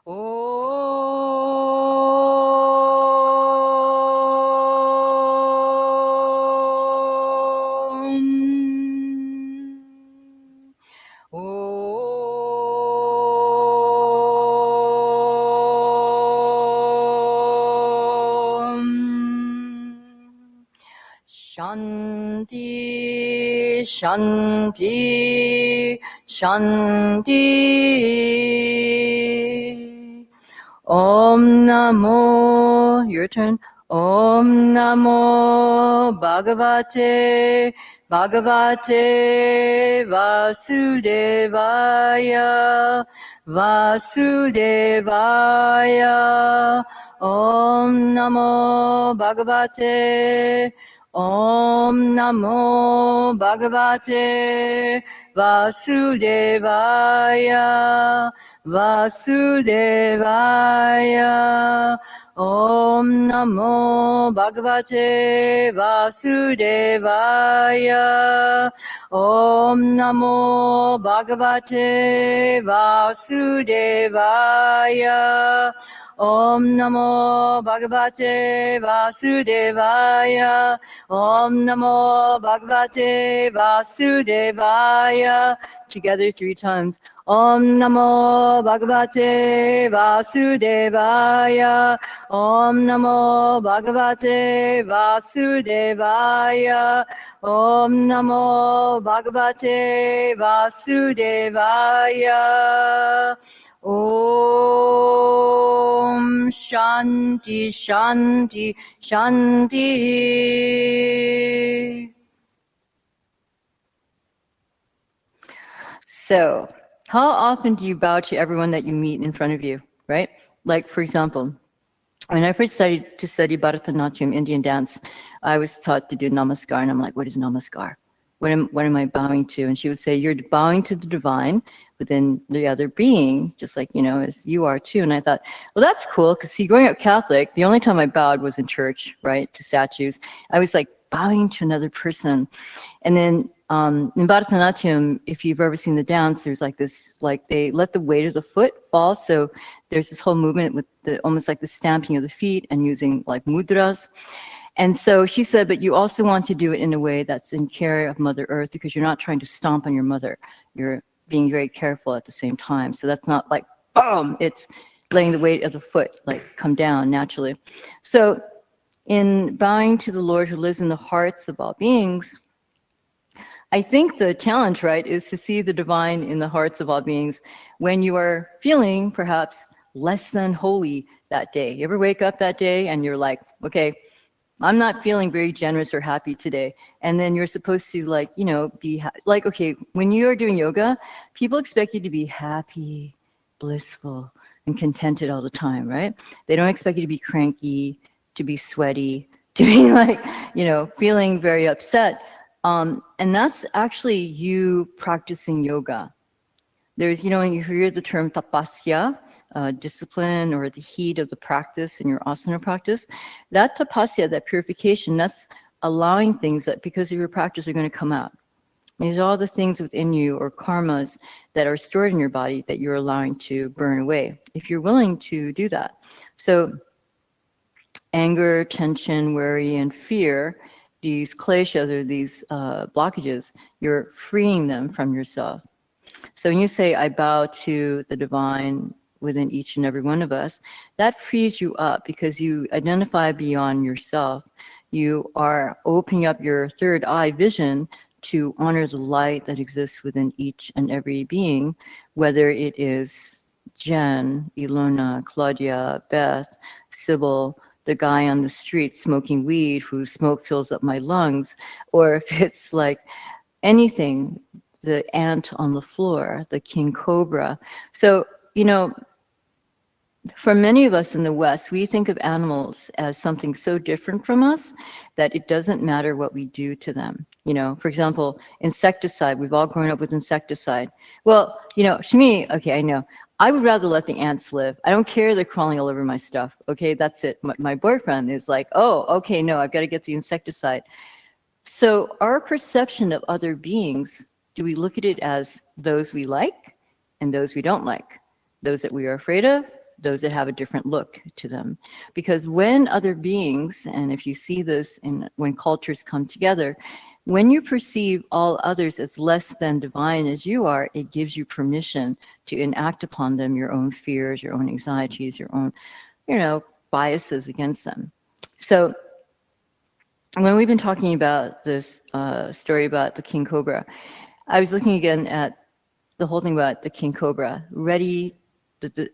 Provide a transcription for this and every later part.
Shanti, Shanti, Shanti. Om Namo, your turn. Om Namo Bhagavate, Bhagavate Vasudevaya, Vasudevaya. Om Namo Bhagavate, Om Namo Bhagavate Vasudevaya, Vasudevaya. Om Namo Bhagavate Vasudevaya. Om Namo Bhagavate Vasudevaya. Om Namo Bhagavate Vasudevaya. Om Namo Bhagavate Vasudevaya. Together 3 times. Om Namo Bhagavate Vasudevaya. Om Namo Bhagavate Vasudevaya. Om Namo Bhagavate Vasudevaya. Om Shanti Shanti Shanti. So, how often do you bow to everyone that you meet in front of you, right? Like, for example, when I first started to study Bharatanatyam, Indian dance, I was taught to do namaskar, and I'm like, what is namaskar? What am I bowing to? And she would say, you're bowing to the divine within the other being, just like, you know, as you are too. And I thought, well, that's cool, because see, growing up Catholic, the only time I bowed was in church, right, to statues. I was like bowing to another person. And then in Bharatanatyam, if you've ever seen the dance, there's like this, like they let the weight of the foot fall. So there's this whole movement with the almost like the stamping of the feet and using like mudras. And so she said, but you also want to do it in a way that's in care of Mother Earth, because you're not trying to stomp on your mother. You're being very careful at the same time. So that's not like, boom, it's letting the weight of the foot like come down naturally. So in bowing to the Lord who lives in the hearts of all beings, I think the challenge, right, is to see the divine in the hearts of all beings when you are feeling perhaps less than holy that day. You ever wake up that day and you're like, okay, I'm not feeling very generous or happy today. And then you're supposed to like, you know, be like, okay, when you're doing yoga, people expect you to be happy, blissful, and contented all the time, right? They don't expect you to be cranky, to be sweaty, to be like, you know, feeling very upset. And that's actually you practicing yoga. There's, you know, when you hear the term tapasya, discipline or the heat of the practice in your asana practice, that tapasya, that purification, that's allowing things that because of your practice are going to come out. These are all the things within you or karmas that are stored in your body that you're allowing to burn away, if you're willing to do that. So anger, tension, worry, and fear, these kleshas or these blockages, you're freeing them from yourself. So when you say, I bow to the divine within each and every one of us, that frees you up because you identify beyond yourself. You are opening up your third eye vision to honor the light that exists within each and every being, whether it is Jen, Ilona, Claudia, Beth, Sybil, the guy on the street smoking weed whose smoke fills up my lungs, or if it's like anything, the ant on the floor, the king cobra. So, you know, for many of us in the West, we think of animals as something so different from us that it doesn't matter what we do to them. You know, for example, insecticide, we've all grown up with insecticide. Well, you know, to me, okay, I know, I would rather let the ants live. I don't care they're crawling all over my stuff. Okay, that's it. My boyfriend is like, oh, okay, no, I've got to get the insecticide. So our perception of other beings, do we look at it as those we like and those we don't like? Those that we are afraid of those that have a different look to them. Because when other beings, and if you see this when cultures come together, when you perceive all others as less than divine as you are, it gives you permission to enact upon them your own fears, your own anxieties, your own, biases against them. So when we've been talking about this story about the king cobra, I was looking again at the whole thing about the king cobra. Ready, the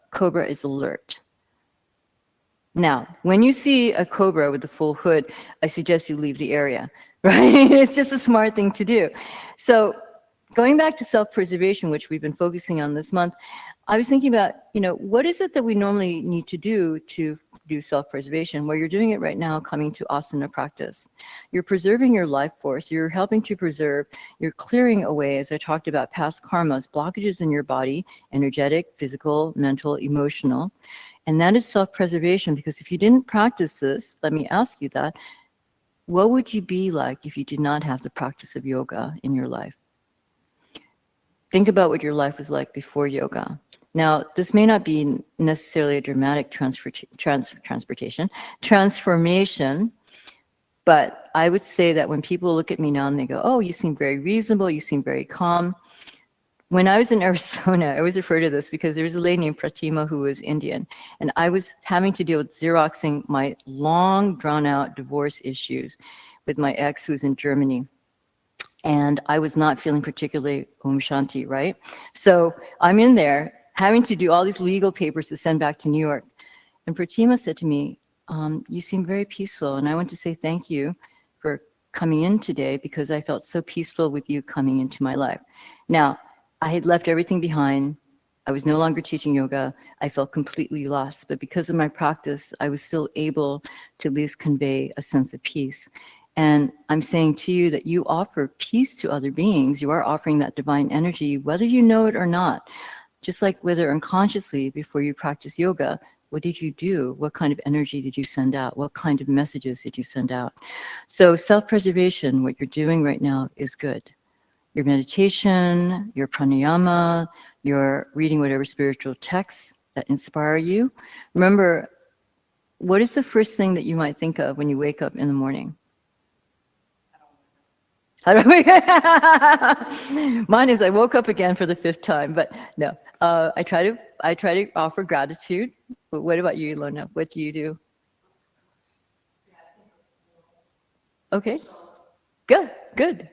cobra is alert. Now, when you see a cobra with the full hood, I suggest you leave the area, right? It's just a smart thing to do. So going back to self-preservation, which we've been focusing on this month, I was thinking about, what is it that we normally need to do self-preservation? Well, you're doing it right now, coming to asana practice. You're preserving your life force. You're helping to preserve, you're clearing away, as I talked about, past karmas, blockages in your body, energetic, physical, mental, emotional. And that is self-preservation, because if you didn't practice this, let me ask you that, what would you be like if you did not have the practice of yoga in your life? Think about what your life was like before yoga. Now, this may not be necessarily a dramatic transformation, but I would say that when people look at me now and they go, oh, you seem very reasonable, you seem very calm. When I was in Arizona, I always refer to this because there was a lady named Purnima who was Indian, and I was having to deal with Xeroxing my long, drawn-out divorce issues with my ex who's in Germany. And I was not feeling particularly Om Shanti, right? So I'm in there having to do all these legal papers to send back to New York. And Purnima said to me, you seem very peaceful. And I want to say thank you for coming in today, because I felt so peaceful with you coming into my life. Now, I had left everything behind. I was no longer teaching yoga. I felt completely lost. But because of my practice, I was still able to at least convey a sense of peace. And I'm saying to you that you offer peace to other beings. You are offering that divine energy, whether you know it or not. Just like whether unconsciously before you practice yoga, what did you do? What kind of energy did you send out? What kind of messages did you send out? So self-preservation, what you're doing right now is good. Your meditation, your pranayama, your reading whatever spiritual texts that inspire you. Remember, what is the first thing that you might think of when you wake up in the morning? Mine is I woke up again for the 5th time, but no. I try to offer gratitude. But what about you, Ilona? What do you do? Okay. Good.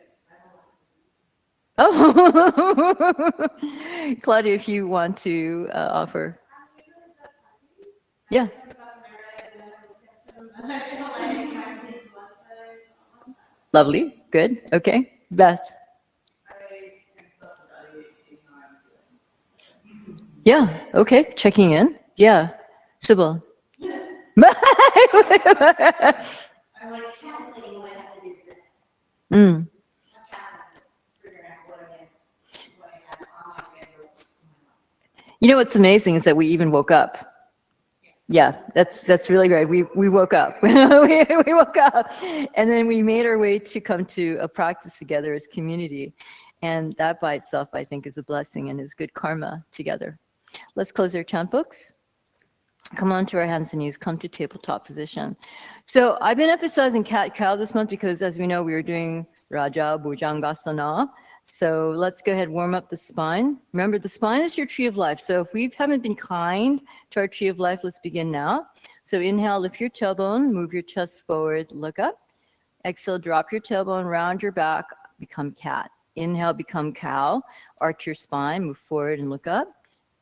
Oh, Claudia, if you want to offer. Yeah. Lovely. Good. Okay. Beth. Yeah. Okay. Checking in. Yeah. Sybil. Mm. You know what's amazing is that we even woke up. Yeah, that's really great. We woke up. we woke up, and then we made our way to come to a practice together as community, and that by itself, I think, is a blessing and is good karma together. Let's close our chant books. Come on to our hands and knees. Come to tabletop position. So I've been emphasizing cat-cow this month because, as we know, we were doing Raja Bhujangasana. So let's go ahead and warm up the spine. Remember, the spine is your tree of life. So if we haven't been kind to our tree of life, let's begin now. So inhale, lift your tailbone, move your chest forward, look up. Exhale, drop your tailbone, round your back, become cat. Inhale, become cow, arch your spine, move forward and look up.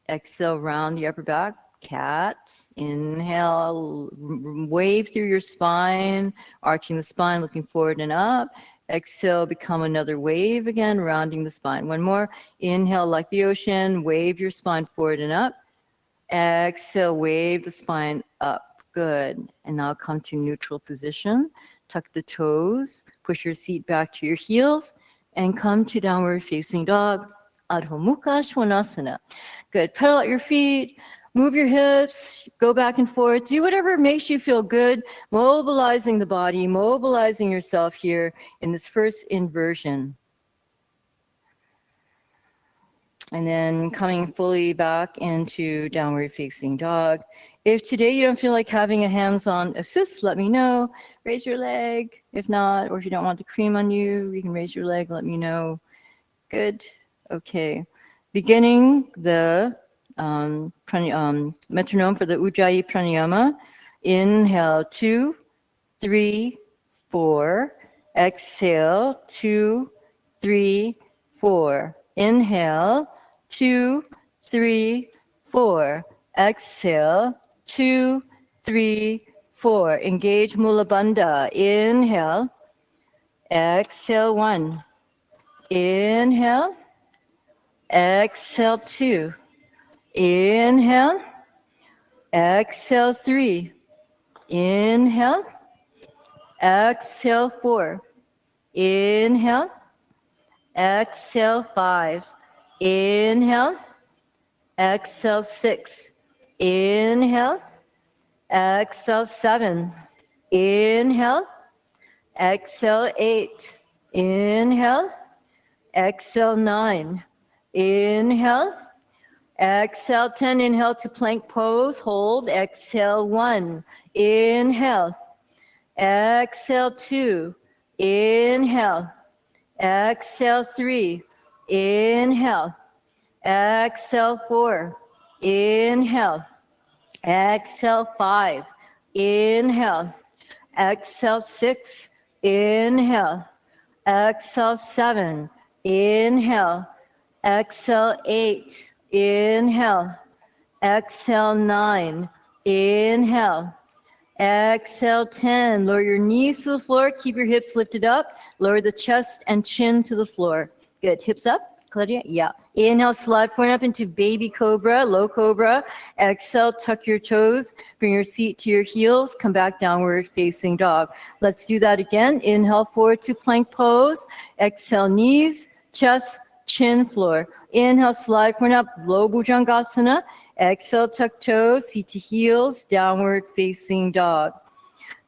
Exhale, round the upper back, cat. Inhale, wave through your spine, arching the spine, looking forward and up. Exhale, become another wave again, rounding the spine. One more. Inhale like the ocean, wave your spine forward and up. Exhale, wave the spine up. Good. And now come to neutral position. Tuck the toes, push your seat back to your heels, and come to downward facing dog, Adho Mukha Svanasana. Good. Pedal out your feet. Move your hips, go back and forth, do whatever makes you feel good, mobilizing the body, mobilizing yourself here in this first inversion. And then coming fully back into downward facing dog. If today you don't feel like having a hands-on assist, let me know. Raise your leg. If not, or if you don't want the cream on you, you can raise your leg, let me know. Good. Okay. Beginning the metronome for the Ujjayi Pranayama. Inhale, 2, 3, 4. Exhale, 2, 3, 4. Inhale, 2, 3, 4. Exhale, 2, 3, 4. Engage Mula Bandha. Inhale. Exhale, 1. Inhale. Exhale, 2. Inhale. Exhale, 3. Inhale. Exhale, 4. Inhale. Exhale, 5. Inhale. Exhale, 6. Inhale. Exhale, 7. Inhale. Exhale, 8. Inhale. Exhale, 9. Inhale. Exhale, 10. Inhale to plank pose. Hold. Exhale, 1. Inhale. Exhale, 2. Inhale. Exhale, 3. Inhale. Exhale, 4. Inhale. Exhale, 5. Inhale. Exhale, 6. Inhale. Exhale, 7. Inhale. Exhale, 8. Inhale. Exhale, 9. Inhale. Exhale, 10. Lower your knees to the floor. Keep your hips lifted up. Lower the chest and chin to the floor. Good. Hips up. Claudia? Yeah. Inhale, slide forward up into baby cobra, low cobra. Exhale, tuck your toes. Bring your seat to your heels. Come back downward facing dog. Let's do that again. Inhale, forward to plank pose. Exhale, knees, chest, chin, floor. Inhale, slide forward up, low bhujangasana. Exhale, tuck toes, seat to heels, downward facing dog.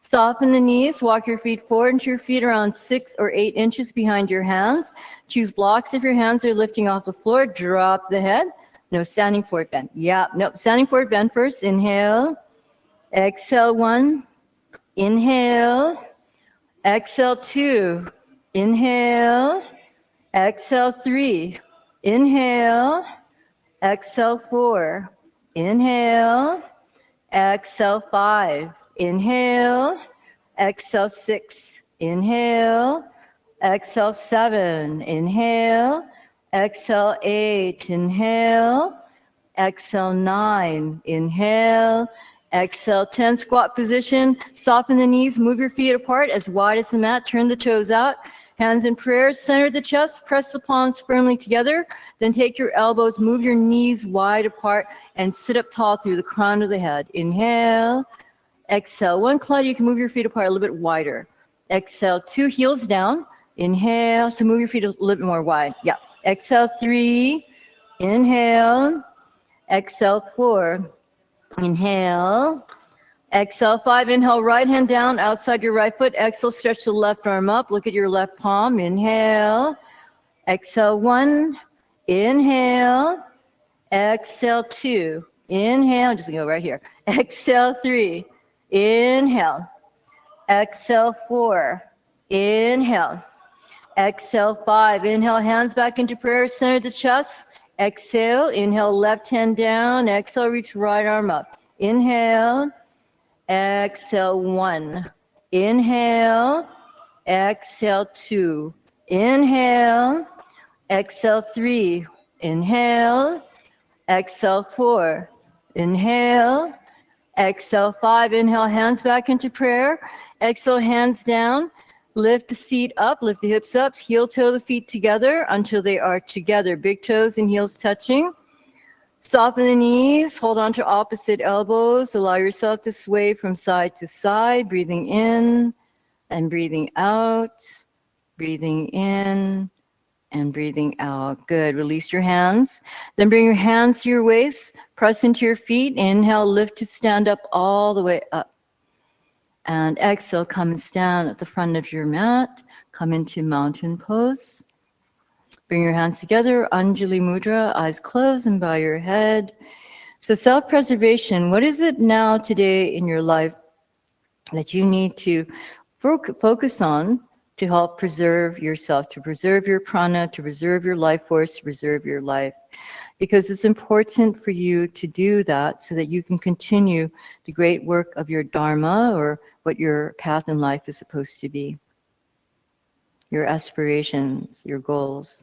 Soften the knees, walk your feet forward into your feet around 6 or 8 inches behind your hands. Choose blocks if your hands are lifting off the floor. Drop the head. No, standing forward bend. Yeah, no, standing forward bend first. Inhale. Exhale, 1. Inhale. Exhale, 2. Inhale. Exhale, 3. Inhale. Exhale, 4. Inhale. Exhale, 5. Inhale. Exhale, 6. Inhale. Exhale, 7. Inhale. Exhale, 8. Inhale. Exhale, 9. Inhale. Exhale, 10. Squat position. Soften the knees. Move your feet apart as wide as the mat. Turn the toes out. Hands in prayer. Center the chest. Press the palms firmly together. Then take your elbows. Move your knees wide apart and sit up tall through the crown of the head. Inhale. Exhale. 1. Claudia, you can move your feet apart a little bit wider. Exhale. 2. Heels down. Inhale. So move your feet a little bit more wide. Yeah. Exhale. 3. Inhale. Exhale, 4. Inhale. Exhale, 5. Inhale, right hand down outside your right foot. Exhale, stretch the left arm up. Look at your left palm. Inhale. Exhale, 1. Inhale. Exhale, 2. Inhale. I'm just going to go right here. Exhale, 3. Inhale. Exhale, 4. Inhale. Exhale, 5. Inhale, hands back into prayer. Center the chest. Exhale. Inhale, left hand down. Exhale, reach right arm up. Inhale. Exhale, 1. Inhale. Exhale, 2. Inhale. Exhale, 3. Inhale. Exhale, 4. Inhale. Exhale, 5. Inhale, hands back into prayer. Exhale, hands down. Lift the seat up, lift the hips up, heel toe the feet together until they are together. Big toes and heels touching. Soften the knees, hold on to opposite elbows. Allow yourself to sway from side to side, breathing in and breathing out, breathing in and breathing out. Good. Release your hands. Then bring your hands to your waist, press into your feet. Inhale, lift to stand up all the way up. And exhale, come and stand at the front of your mat. Come into mountain pose. Bring your hands together, Anjali Mudra, eyes closed and bow your head. So self-preservation, what is it now today in your life that you need to focus on to help preserve yourself, to preserve your prana, to preserve your life force, to preserve your life? Because it's important for you to do that so that you can continue the great work of your dharma, or what your path in life is supposed to be, your aspirations, your goals.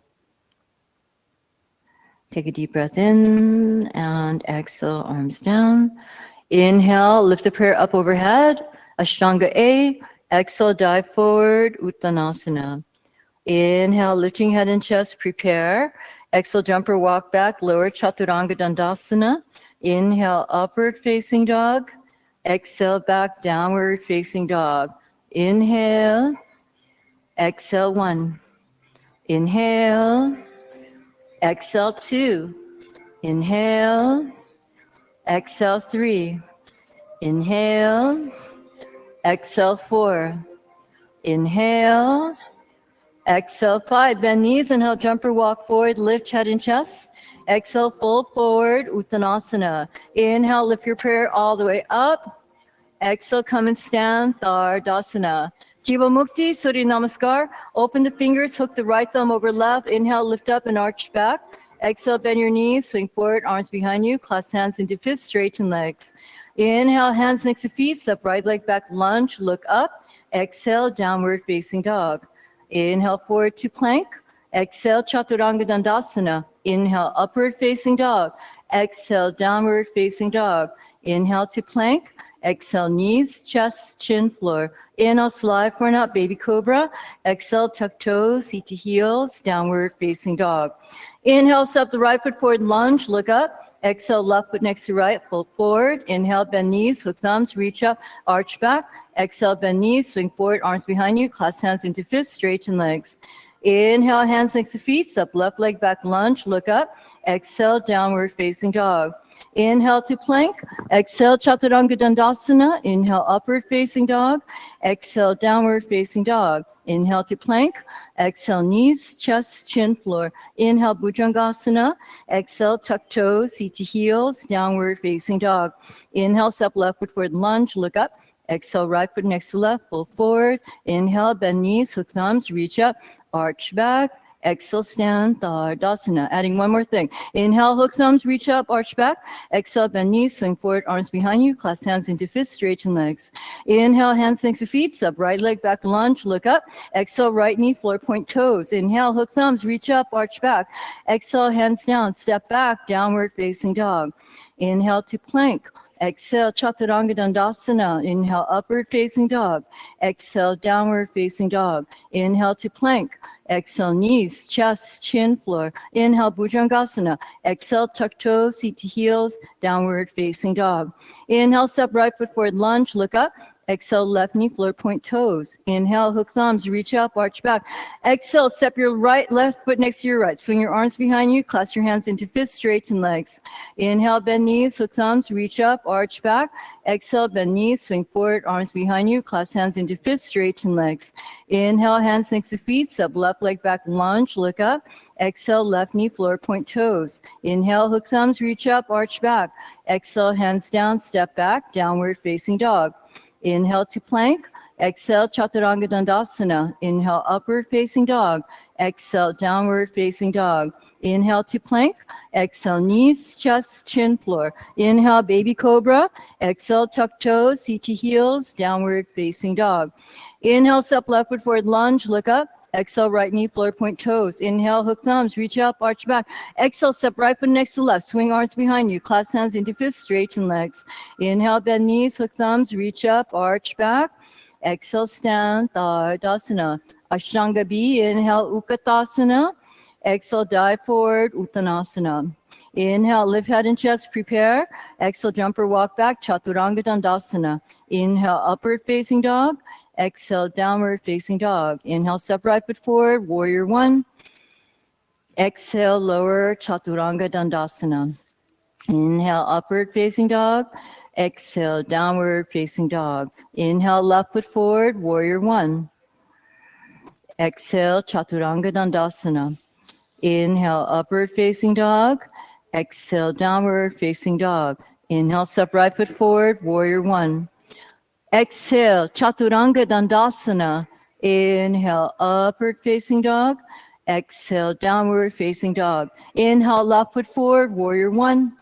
Take a deep breath in and exhale, arms down. Inhale, lift the prayer up overhead, Ashtanga A. Exhale, dive forward, Uttanasana. Inhale, lifting head and chest, prepare. Exhale, jumper walk back, lower Chaturanga Dandasana. Inhale, upward facing dog. Exhale, back, downward facing dog. Inhale, exhale, 1. Inhale, exhale, 2. Inhale, exhale, 3. Inhale, exhale, 4. Inhale, exhale, 5. Bend knees, inhale, jumper walk forward, lift head and chest. Exhale, fold forward, Uttanasana. Inhale, lift your prayer all the way up. Exhale, come and stand, Thardasana. Jiva Mukti, Surya Namaskar. Open the fingers, hook the right thumb over left. Inhale, lift up and arch back. Exhale, bend your knees, swing forward, arms behind you, clasp hands into fists, straighten legs. Inhale, hands next to feet, step right leg back, lunge, look up. Exhale, downward facing dog. Inhale, forward to plank. Exhale, Chaturanga Dandasana. Inhale, upward facing dog. Exhale, downward facing dog. Inhale to plank. Exhale, knees, chest, chin, floor. Inhale, slide forward up, baby cobra. Exhale, tuck toes, seat to heels, downward facing dog. Inhale, step the right foot forward, lunge, look up. Exhale, left foot next to right, fold forward. Inhale, bend knees, hook thumbs, reach up, arch back. Exhale, bend knees, swing forward, arms behind you, clasp hands into fists, straighten legs. Inhale, hands next to feet, step left leg back, lunge, look up. Exhale, downward facing dog. Inhale to plank. Exhale, Chaturanga Dandasana. Inhale, upward facing dog. Exhale, downward facing dog. Inhale to plank. Exhale, knees, chest, chin, floor. Inhale, Bhujangasana. Exhale, tuck toes, seat to heels, downward facing dog. Inhale, step left foot forward, lunge, look up. Exhale, right foot next to left, pull forward. Inhale, bend knees, hook thumbs, reach up, arch back. Exhale, stand, Thardasana. Adding one more thing. Inhale, hook thumbs, reach up, arch back. Exhale, bend knees, swing forward, arms behind you, clasp hands into fists, straighten legs. Inhale, hands next to feet, step right leg back, lunge, look up. Exhale, right knee, floor, point toes. Inhale, hook thumbs, reach up, arch back. Exhale, hands down, step back, downward facing dog. Inhale to plank. Exhale, Chaturanga Dandasana. Inhale, upward facing dog. Exhale, downward facing dog. Inhale to plank. Exhale, knees, chest, chin, floor. Inhale, Bhujangasana. Exhale, tuck toes, seat to heels, downward facing dog. Inhale, step right foot forward, lunge, look up. Exhale, left knee, floor, point toes. Inhale, hook thumbs, reach up, arch back. Exhale, step your left foot next to your right. Swing your arms behind you, clasp your hands into fists, straighten legs. Inhale, bend knees, hook thumbs, reach up, arch back. Exhale, bend knees, swing forward, arms behind you, clasp hands into fists, straighten legs. Inhale, hands next to feet, step left leg back, lunge, look up. Exhale, left knee, floor, point toes. Inhale, hook thumbs, reach up, arch back. Exhale, hands down, step back, downward facing dog. Inhale to plank. Exhale, Chaturanga Dandasana. Inhale, upward facing dog. Exhale, downward facing dog. Inhale to plank. Exhale, knees, chest, chin, floor. Inhale, baby cobra. Exhale, tuck toes, seat to heels, downward facing dog. Inhale, step left foot forward, lunge, look up. Exhale, right knee, floor, point toes. Inhale, hook thumbs, reach up, arch back. Exhale, step right foot next to left. Swing arms behind you. Clasp hands into fists, straighten legs. Inhale, bend knees, hook thumbs, reach up, arch back. Exhale, stand, Thardasana. Ashtanga B, inhale, Utkatasana. Exhale, dive forward, Uttanasana. Inhale, lift head and chest, prepare. Exhale, jumper walk back, Chaturanga Dandasana. Inhale, upward facing dog. Exhale, downward facing dog. Inhale, step right foot forward, warrior one. Exhale, lower Chaturanga Dandasana. Inhale, upward facing dog. Exhale, downward facing dog. Inhale, left foot forward, warrior one. Exhale, Chaturanga Dandasana. Inhale, upward facing dog. Exhale, downward facing dog. Inhale, step right foot forward, warrior one. Exhale, chaturanga dandasana. Inhale, upward facing dog. Exhale, downward facing dog. Inhale, left foot forward, warrior one.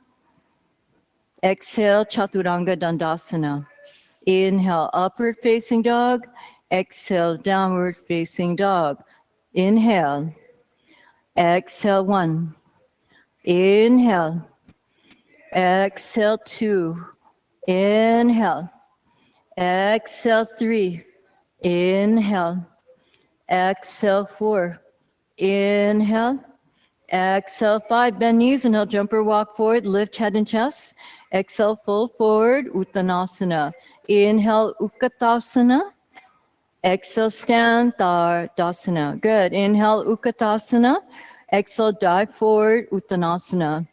Exhale, chaturanga dandasana. Inhale, upward facing dog. Exhale, downward facing dog. Inhale. Exhale, one. Inhale. Exhale, two. Inhale. Exhale, three. Inhale. Exhale, four. Inhale. Exhale, five. Bend knees. Inhale, jump or walk forward. Lift head and chest. Exhale, fold forward. Uttanasana. Inhale, Utkatasana. Exhale, stand, Dasana. Good. Inhale, Utkatasana. Exhale, dive forward, Uttanasana.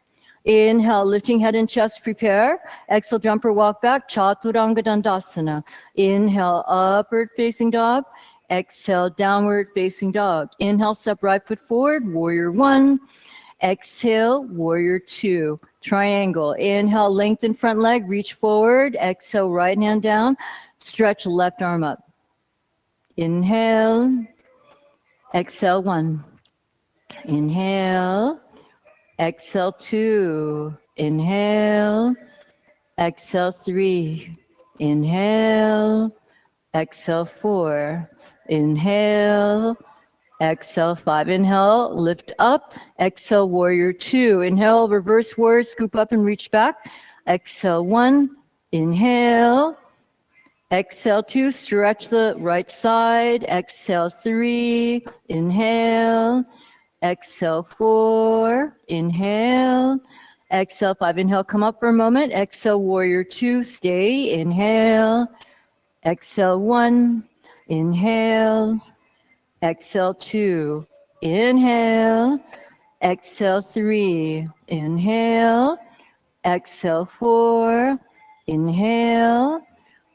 Inhale, lifting head and chest, prepare. Exhale, jump or walk back, Chaturanga Dandasana. Inhale, upward facing dog. Exhale, downward facing dog. Inhale, step right foot forward, warrior one. Exhale, warrior two. Triangle. Inhale, lengthen front leg, reach forward. Exhale, right hand down. Stretch left arm up. Inhale, exhale, one. Inhale, exhale, two. Inhale, exhale, three. Inhale, exhale, four. Inhale, exhale, five. Inhale, lift up. Exhale, warrior two. Inhale, reverse warrior, scoop up and reach back. Exhale, one. Inhale. Exhale, two, stretch the right side. Exhale, three, inhale. Exhale, four, inhale. Exhale, five, inhale, come up for a moment. Exhale, warrior two, stay, inhale. Exhale, one, inhale. Exhale, two, inhale. Exhale, three, inhale. Exhale, four, inhale.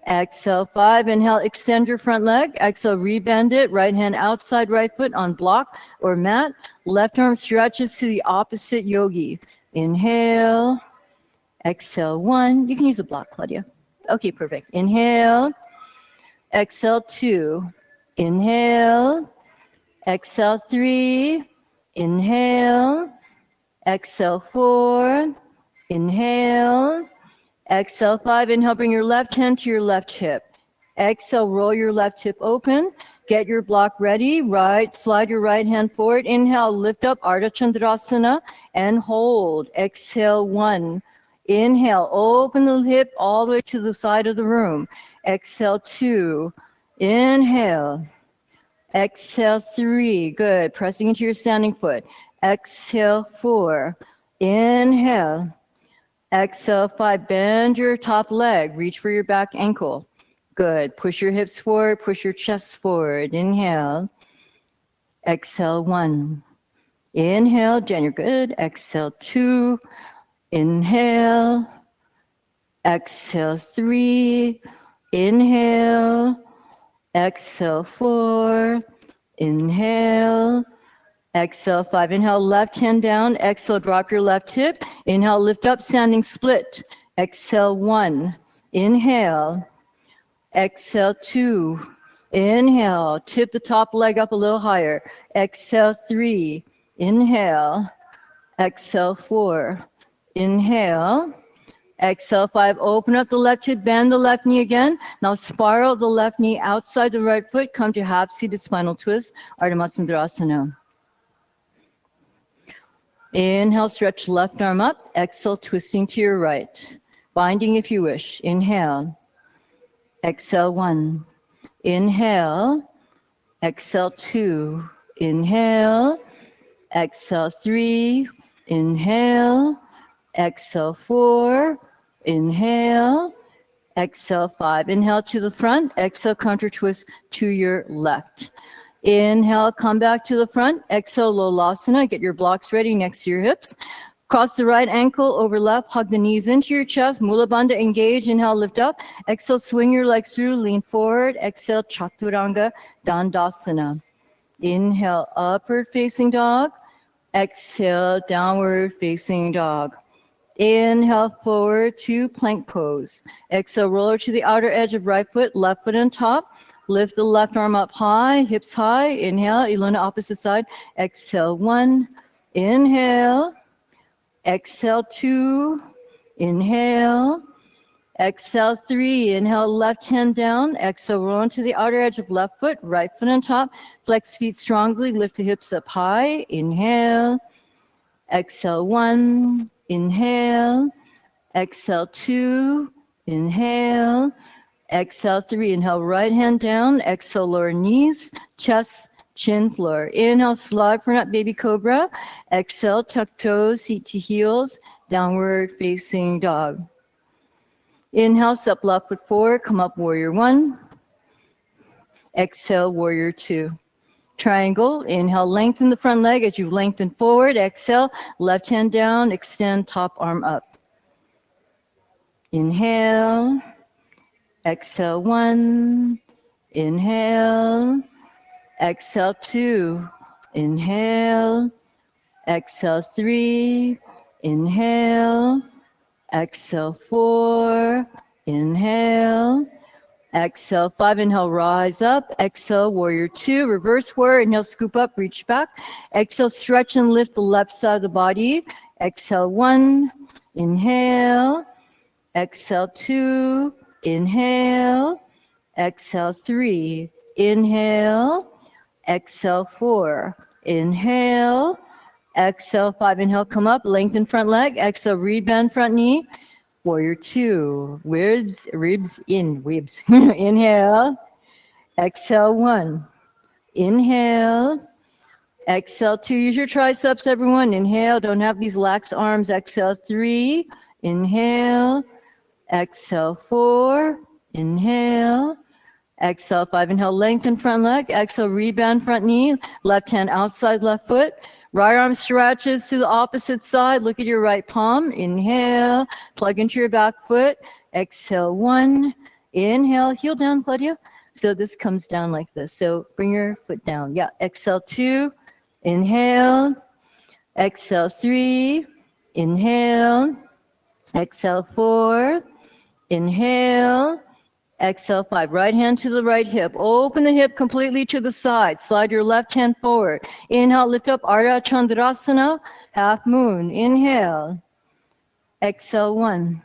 Exhale, five. Inhale, extend your front leg. Exhale, rebend it. Right hand outside right foot on block or mat. Left arm stretches to the opposite yogi. Inhale. Exhale, one. You can use a block, Claudia. Okay, perfect. Inhale. Exhale, two. Inhale. Exhale, three. Inhale. Exhale, four. Inhale. Exhale, five. Inhale, bring your left hand to your left hip. Exhale, roll your left hip open. Get your block ready. Right, slide your right hand forward. Inhale, lift up, Ardha Chandrasana, and hold. Exhale, one. Inhale, open the hip all the way to the side of the room. Exhale, two. Inhale. Exhale, three. Good. Pressing into your standing foot. Exhale, four. Inhale. Exhale, five. Bend your top leg. Reach for your back ankle. Good. Push your hips forward. Push your chest forward. Inhale. Exhale, one. Inhale. Jen, you're good. Exhale, two. Inhale. Exhale, three. Inhale. Exhale, four. Inhale. Exhale, five. Inhale, left hand down. Exhale, drop your left hip. Inhale, lift up, standing split. Exhale, one. Inhale. Exhale, two. Inhale. Tip the top leg up a little higher. Exhale, three. Inhale. Exhale, four. Inhale. Exhale, five. Open up the left hip, bend the left knee again. Now spiral the left knee outside the right foot. Come to half-seated spinal twist, Ardha Matsyendrasana. Inhale, stretch left arm up. Exhale, twisting to your right. Binding if you wish. Inhale. Exhale, one. Inhale. Exhale, two. Inhale. Exhale, three. Inhale. Exhale, four. Inhale. Exhale, five. Inhale to the front. Exhale, counter twist to your left. Inhale, come back to the front. Exhale, Lolasana. Get your blocks ready next to your hips. Cross the right ankle over left. Hug the knees into your chest. Mula Bandha, engage. Inhale, lift up. Exhale, swing your legs through. Lean forward. Exhale, Chaturanga Dandasana. Inhale, upward facing dog. Exhale, downward facing dog. Inhale, forward to plank pose. Exhale, roller to the outer edge of right foot, left foot on top. Lift the left arm up high, hips high. Inhale, Ilona opposite side. Exhale, 1. Inhale. Exhale, 2. Inhale. Exhale, 3. Inhale, left hand down. Exhale, roll into the outer edge of left foot, right foot on top. Flex feet strongly. Lift the hips up high. Inhale. Exhale, 1. Inhale. Exhale, 2. Inhale. Exhale, 3. Inhale, right hand down. Exhale, lower knees, chest, chin, floor. Inhale, slide front up, baby cobra. Exhale, tuck toes, seat to heels, downward facing dog. Inhale, step left foot forward, come up, warrior 1. Exhale, warrior 2. Triangle, inhale, lengthen the front leg as you lengthen forward. Exhale, left hand down, extend top arm up. Inhale. Exhale, 1. Inhale. Exhale, 2. Inhale. Exhale, 3. Inhale. Exhale, 4. Inhale. Exhale, 5. Inhale, rise up. Exhale, warrior 2. Reverse warrior. Inhale, scoop up, reach back. Exhale, stretch and lift the left side of the body. Exhale, 1. Inhale. Exhale, 2. Inhale. Exhale, 3. Inhale. Exhale, 4. Inhale. Exhale, 5. Inhale, come up, lengthen front leg. Exhale, rebend front knee. Warrior 2. Ribs in, ribs. Inhale. Exhale, 1. Inhale. Exhale, 2. Use your triceps, everyone. Inhale. Don't have these lax arms. Exhale, 3. Inhale. Exhale, 4. Inhale. Exhale, 5. Inhale, lengthen front leg. Exhale, rebound front knee. Left hand outside left foot. Right arm stretches to the opposite side. Look at your right palm. Inhale. Plug into your back foot. Exhale, 1. Inhale. Heel down, Claudia. So this comes down like this. So bring your foot down. Yeah. Exhale, 2. Inhale. Exhale, 3. Inhale. Exhale, 4. Inhale. Exhale, 5. Right hand to the right hip. Open the hip completely to the side. Slide your left hand forward. Inhale, lift up Ardha Chandrasana, half moon. Inhale. Exhale, 1.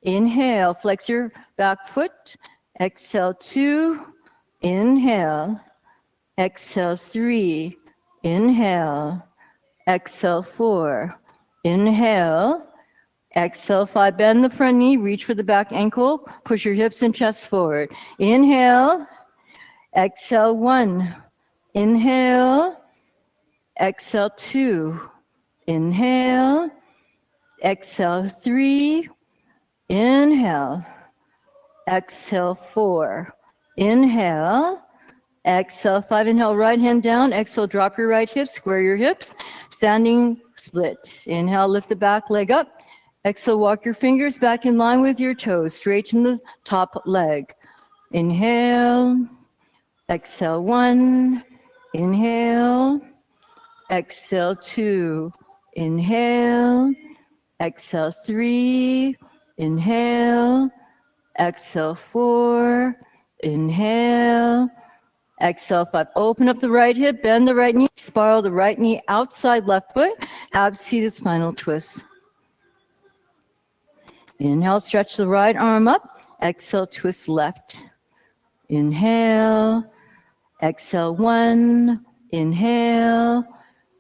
Inhale, flex your back foot. Exhale, 2. Inhale. Exhale, 3. Inhale. Exhale, 4. Inhale. Exhale, 5. Bend the front knee, reach for the back ankle. Push your hips and chest forward. Inhale. Exhale, 1. Inhale. Exhale, 2. Inhale. Exhale, 3. Inhale. Exhale, 4. Inhale. Exhale, 5. Inhale, right hand down. Exhale, drop your right hip, square your hips. Standing split. Inhale, lift the back leg up. Exhale, walk your fingers back in line with your toes. Straighten the top leg. Inhale. Exhale, 1. Inhale. Exhale, 2. Inhale. Exhale, 3. Inhale. Exhale, 4. Inhale. Exhale, 5. Open up the right hip, bend the right knee, spiral the right knee outside left foot. Have seated spinal twist. Inhale, stretch the right arm up. Exhale, twist left. Inhale. Exhale, 1. Inhale.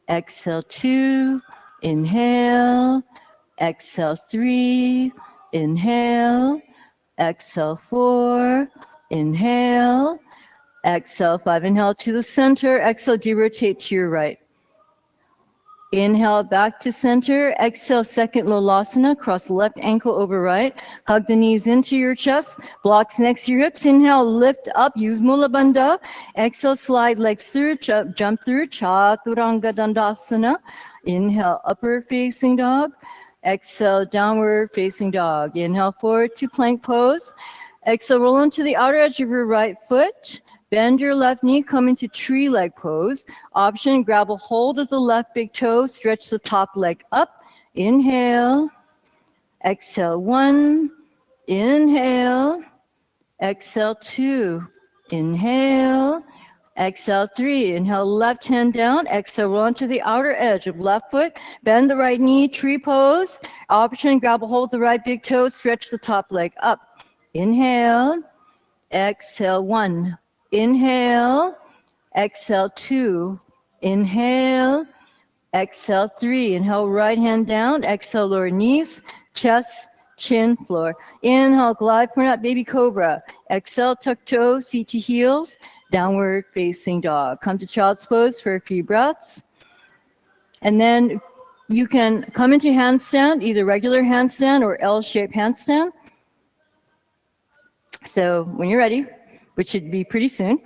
Exhale, 2. Inhale. Exhale, 3. Inhale. Exhale, 4. Inhale. Exhale, 5. Inhale to the center. Exhale, derotate to your right. Inhale, back to center. Exhale, second Lolasana. Cross the left ankle over right. Hug the knees into your chest. Blocks next to your hips. Inhale, lift up. Use Mula Bandha. Exhale, slide legs through. Jump through. Chaturanga Dandasana. Inhale, upward facing dog. Exhale, downward facing dog. Inhale, forward to plank pose. Exhale, roll into the outer edge of your right foot. Bend your left knee, come into tree leg pose. Option, grab a hold of the left big toe, stretch the top leg up. Inhale, exhale 1, inhale, exhale 2, inhale, exhale 3, inhale left hand down, exhale roll onto the outer edge of left foot, bend the right knee, tree pose. Option, grab a hold of the right big toe, stretch the top leg up. Inhale, exhale 1, inhale, exhale 2, inhale, exhale 3, inhale right hand down, exhale lower knees, chest, chin, floor. Inhale, glide for that baby cobra. Exhale, tuck toes, seat to heels, downward facing dog. Come to child's pose for a few breaths. And then you can come into handstand, either regular handstand or L-shaped handstand. So when you're ready, which should be pretty soon.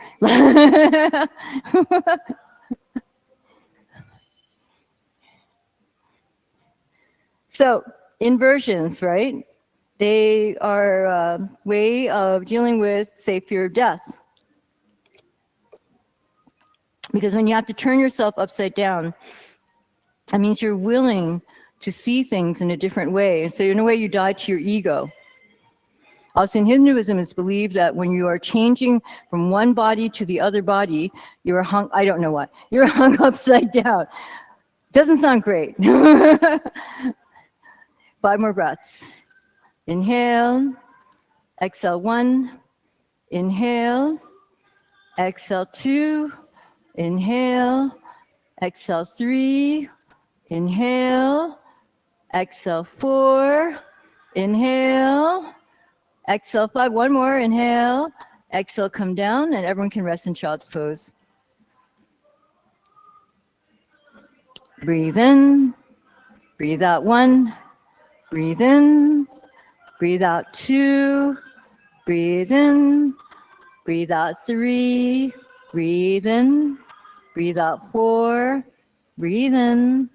So inversions, right? They are a way of dealing with, say, fear of death. Because when you have to turn yourself upside down, that means you're willing to see things in a different way. And so in a way, you die to your ego. Also in Hinduism, it's believed that when you are changing from one body to the other body, you're hung, I don't know what, you're hung upside down. Doesn't sound great. 5 more breaths. Inhale, exhale 1, inhale, exhale 2, inhale, exhale 3, inhale, exhale 4, inhale, exhale 5, 1 more, inhale, exhale, come down, and everyone can rest in child's pose. Breathe in, breathe out 1, breathe in, breathe out 2, breathe in, breathe out 3, breathe in, breathe out 4, breathe in,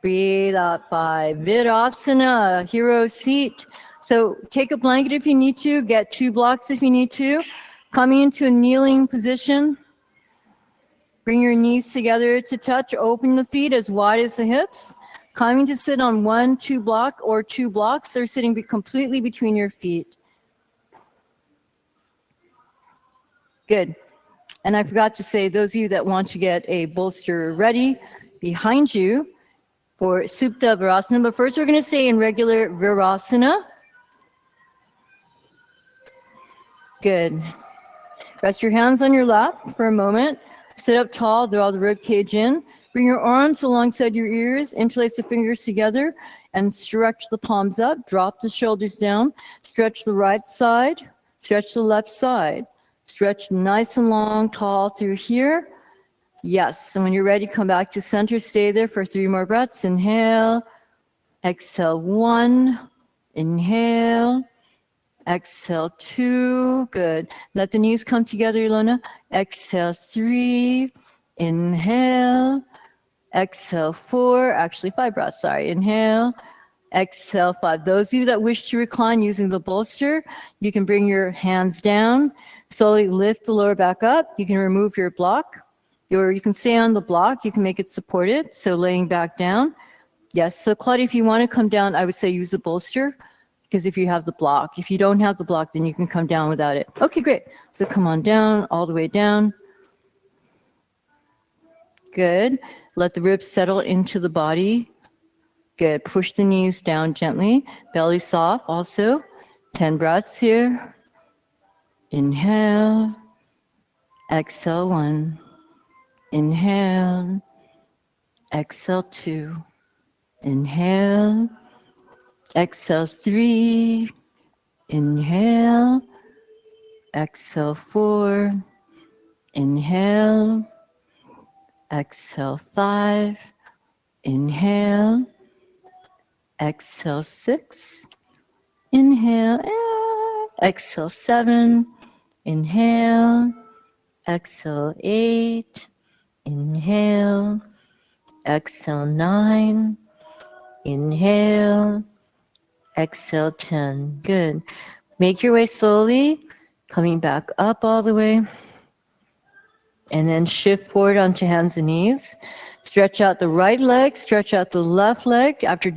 breathe out 5. Virasana, hero seat. So take a blanket if you need to, get 2 blocks if you need to. Coming into a kneeling position. Bring your knees together to touch, open the feet as wide as the hips. Coming to sit on 1, 2 block or 2 blocks, or sitting completely between your feet. Good. And I forgot to say, those of you that want to get a bolster ready behind you for Supta Virasana, but first we're going to stay in regular Virasana. Good. Rest your hands on your lap for a moment. Sit up tall, draw the rib cage in. Bring your arms alongside your ears, interlace the fingers together, and stretch the palms up. Drop the shoulders down. Stretch the right side, stretch the left side. Stretch nice and long, tall through here. Yes, and when you're ready, come back to center. Stay there for 3 more breaths. Inhale, exhale 1, inhale, exhale 2, good. Let the knees come together, Ilona. Exhale 3, inhale, exhale 4, actually 5 breaths, sorry. Inhale, exhale 5. Those of you that wish to recline using the bolster, you can bring your hands down, slowly lift the lower back up. You can remove your block, or you can stay on the block. You can make it supported, so laying back down. Yes, so Claudia, if you want to come down, I would say use the bolster, because if you have the block. If you don't have the block, then you can come down without it. Okay, great. So come on down, all the way down. Good. Let the ribs settle into the body. Good. Push the knees down gently. Belly soft also. 10 breaths here. Inhale. Exhale 1. Inhale. Exhale 2. Inhale. Exhale 3. Inhale. Exhale 4. Inhale. Exhale 5. Inhale. Exhale 6. Inhale. Exhale 7. Inhale. Exhale 8. Inhale. Exhale 9. Inhale. Exhale 10. Good. Make your way slowly, coming back up all the way. And then shift forward onto hands and knees. Stretch out the right leg, stretch out the left leg after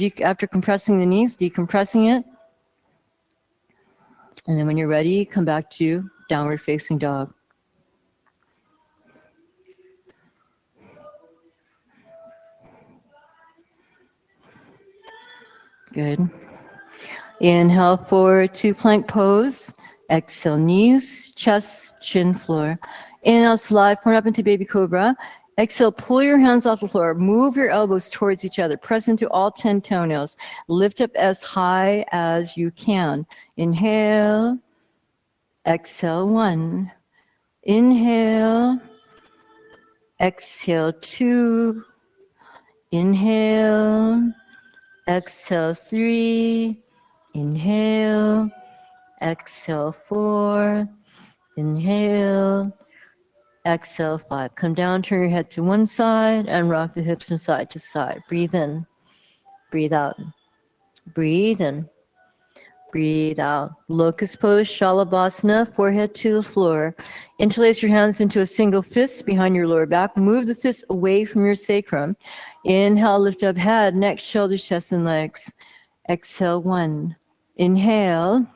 compressing the knees, decompressing it. And then when you're ready, come back to downward facing dog. Good. Inhale forward to plank pose. Exhale, knees, chest, chin, floor. Inhale, slide forward up into baby cobra. Exhale, pull your hands off the floor. Move your elbows towards each other. Press into all 10 toenails. Lift up as high as you can. Inhale. Exhale, 1. Inhale. Exhale, 2. Inhale. Exhale, 3. Inhale. Exhale, 4. Inhale. Exhale, 5. Come down, turn your head to one side and rock the hips from side to side. Breathe in. Breathe out. Breathe in. Breathe out. Locust pose, Shalabhasana, forehead to the floor. Interlace your hands into a single fist behind your lower back. Move the fist away from your sacrum. Inhale, lift up head, neck, shoulders, chest, and legs. Exhale, 1. Inhale.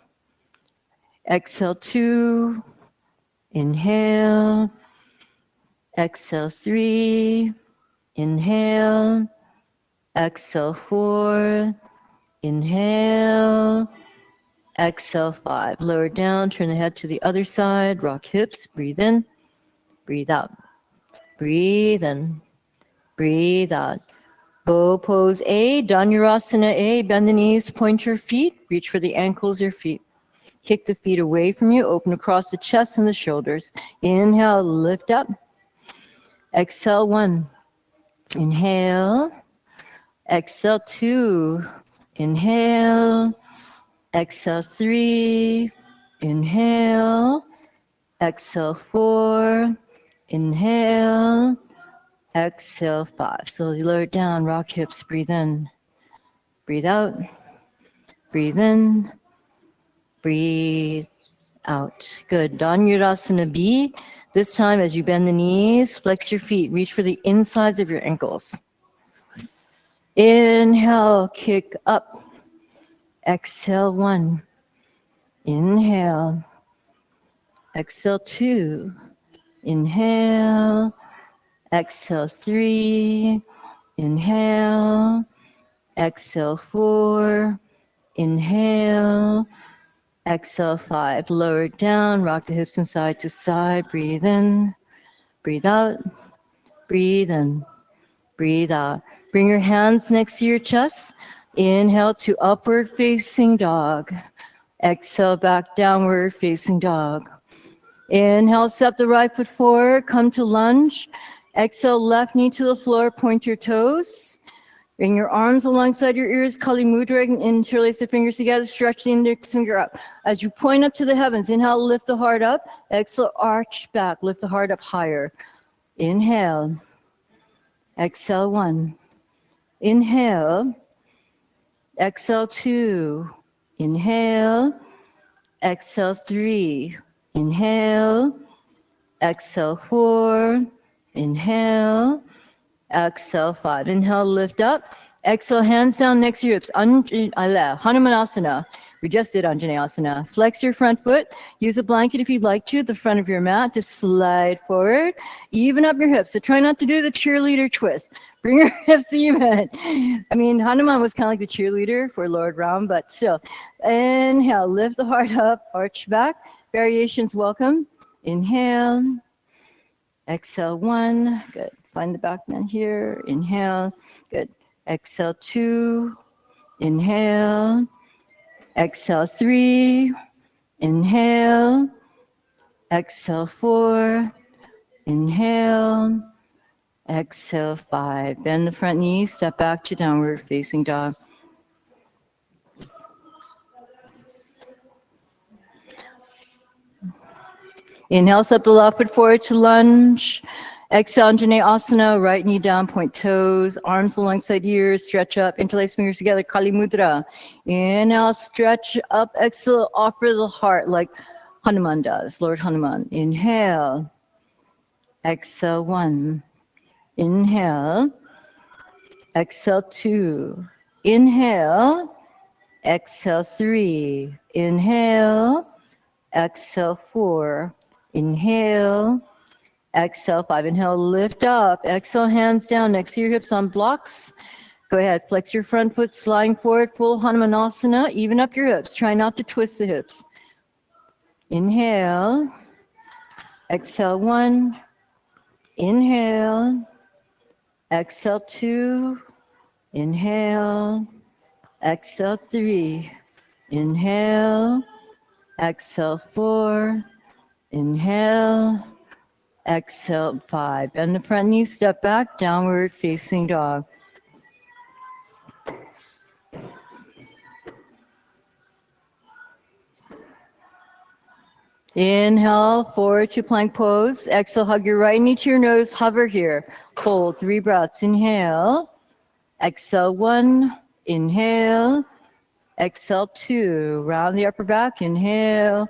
Exhale, 2. Inhale. Exhale, 3. Inhale. Exhale, 4. Inhale. Exhale, 5. Lower down, turn the head to the other side, rock hips, breathe in, breathe out. Breathe in, breathe out. Bow pose A, Dhanurasana A, bend the knees, point your feet, reach for the ankles or feet. Kick the feet away from you, open across the chest and the shoulders. Inhale, lift up. Exhale, 1. Inhale. Exhale, 2. Inhale. Exhale, 3. Inhale. Exhale, 4. Inhale. Exhale, 5. Slowly lower it down, rock hips, breathe in. Breathe out. Breathe in. Breathe out. Good. Dhanurasana B. This time, as you bend the knees, flex your feet, reach for the insides of your ankles. Inhale, kick up. Exhale, 1. Inhale. Exhale, 2. Inhale. Exhale, 3. Inhale. Exhale, 4. Inhale. Exhale, 5. Lower it down, rock the hips from side to side. Breathe in. Breathe out. Breathe in. Breathe out. Bring your hands next to your chest. Inhale to upward facing dog. Exhale, back downward facing dog. Inhale, step the right foot forward, come to lunge. Exhale, left knee to the floor, point your toes. Bring your arms alongside your ears, Kali Mudra, interlace the fingers together, stretch the index finger up. As you point up to the heavens, inhale, lift the heart up. Exhale, arch back, lift the heart up higher. Inhale. Exhale, 1. Inhale. Exhale, 2. Inhale. Exhale, 3. Inhale. Exhale, 4. Inhale. Exhale, 5. Inhale, lift up. Exhale, hands down next to your hips. Hanumanasana. We just did Anjaneyasana. Flex your front foot. Use a blanket if you'd like to, the front of your mat, to slide forward. Even up your hips. So try not to do the cheerleader twist. Bring your hips even. I mean, Hanuman was kind of like the cheerleader for Lord Ram, but still. Inhale, lift the heart up, arch back. Variations welcome. Inhale. Exhale, 1. Good. Find the back bend here. Inhale. Good. Exhale, 2. Inhale. Exhale, 3. Inhale. Exhale, 4. Inhale. Exhale, 5. Bend the front knee. Step back to downward facing dog. Inhale, step the left foot forward to lunge. Exhale, Anjaneyasana, right knee down, point toes, arms alongside ears, stretch up, interlace fingers together, Kali Mudra. Inhale, stretch up, exhale, offer the heart like Hanuman does, Lord Hanuman. Inhale. Exhale 1. Inhale. Exhale 2. Inhale. Exhale 3. Inhale. Exhale 4. Inhale. Exhale 5. Inhale, lift up. Exhale, hands down next to your hips on blocks. Go ahead, flex your front foot, sliding forward, full Hanumanasana. Even up your hips. Try not to twist the hips. Inhale. Exhale 1. Inhale. Exhale 2. Inhale. Exhale 3. Inhale. Exhale 4. Inhale. Exhale 5. Bend the front knee, step back, downward facing dog. Inhale, forward to plank pose. Exhale, hug your right knee to your nose, hover here. Hold 3 breaths. Inhale. Exhale 1. Inhale. Exhale 2. Round the upper back. Inhale.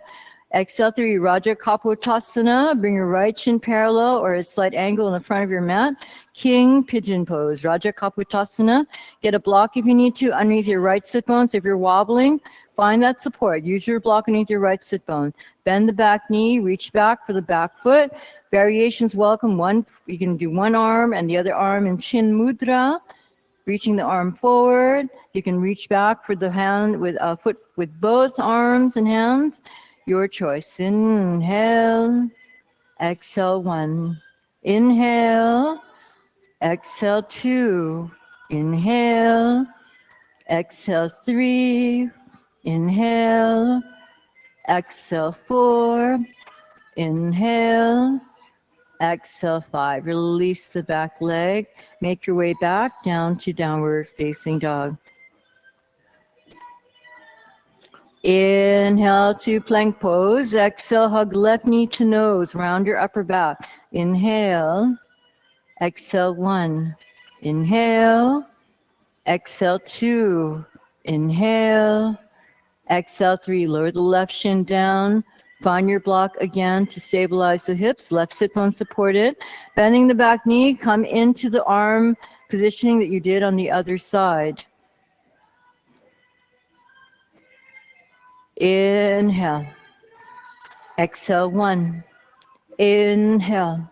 Exhale 3. Raja Kapotasana. Bring your right shin parallel or a slight angle in the front of your mat. King pigeon pose. Raja Kapotasana. Get a block if you need to underneath your right sit bones. If you're wobbling, find that support. Use your block underneath your right sit bone. Bend the back knee. Reach back for the back foot. Variations welcome. You can do one arm and the other arm in chin mudra. Reaching the arm forward. You can reach back for the hand with a foot with both arms and hands. Your choice. Inhale. Exhale 1. Inhale. Exhale 2. Inhale. Exhale 3. Inhale. Exhale 4. Inhale. Exhale 5. Release the back leg. Make your way back down to downward facing dog. Inhale to plank pose. Exhale, hug left knee to nose. Round your upper back. Inhale. Exhale 1. Inhale. Exhale 2. Inhale. Exhale 3. Lower the left shin down. Find your block again to stabilize the hips. Left sit bone supported. Bending the back knee. Come into the arm positioning that you did on the other side. Inhale. Exhale 1. Inhale.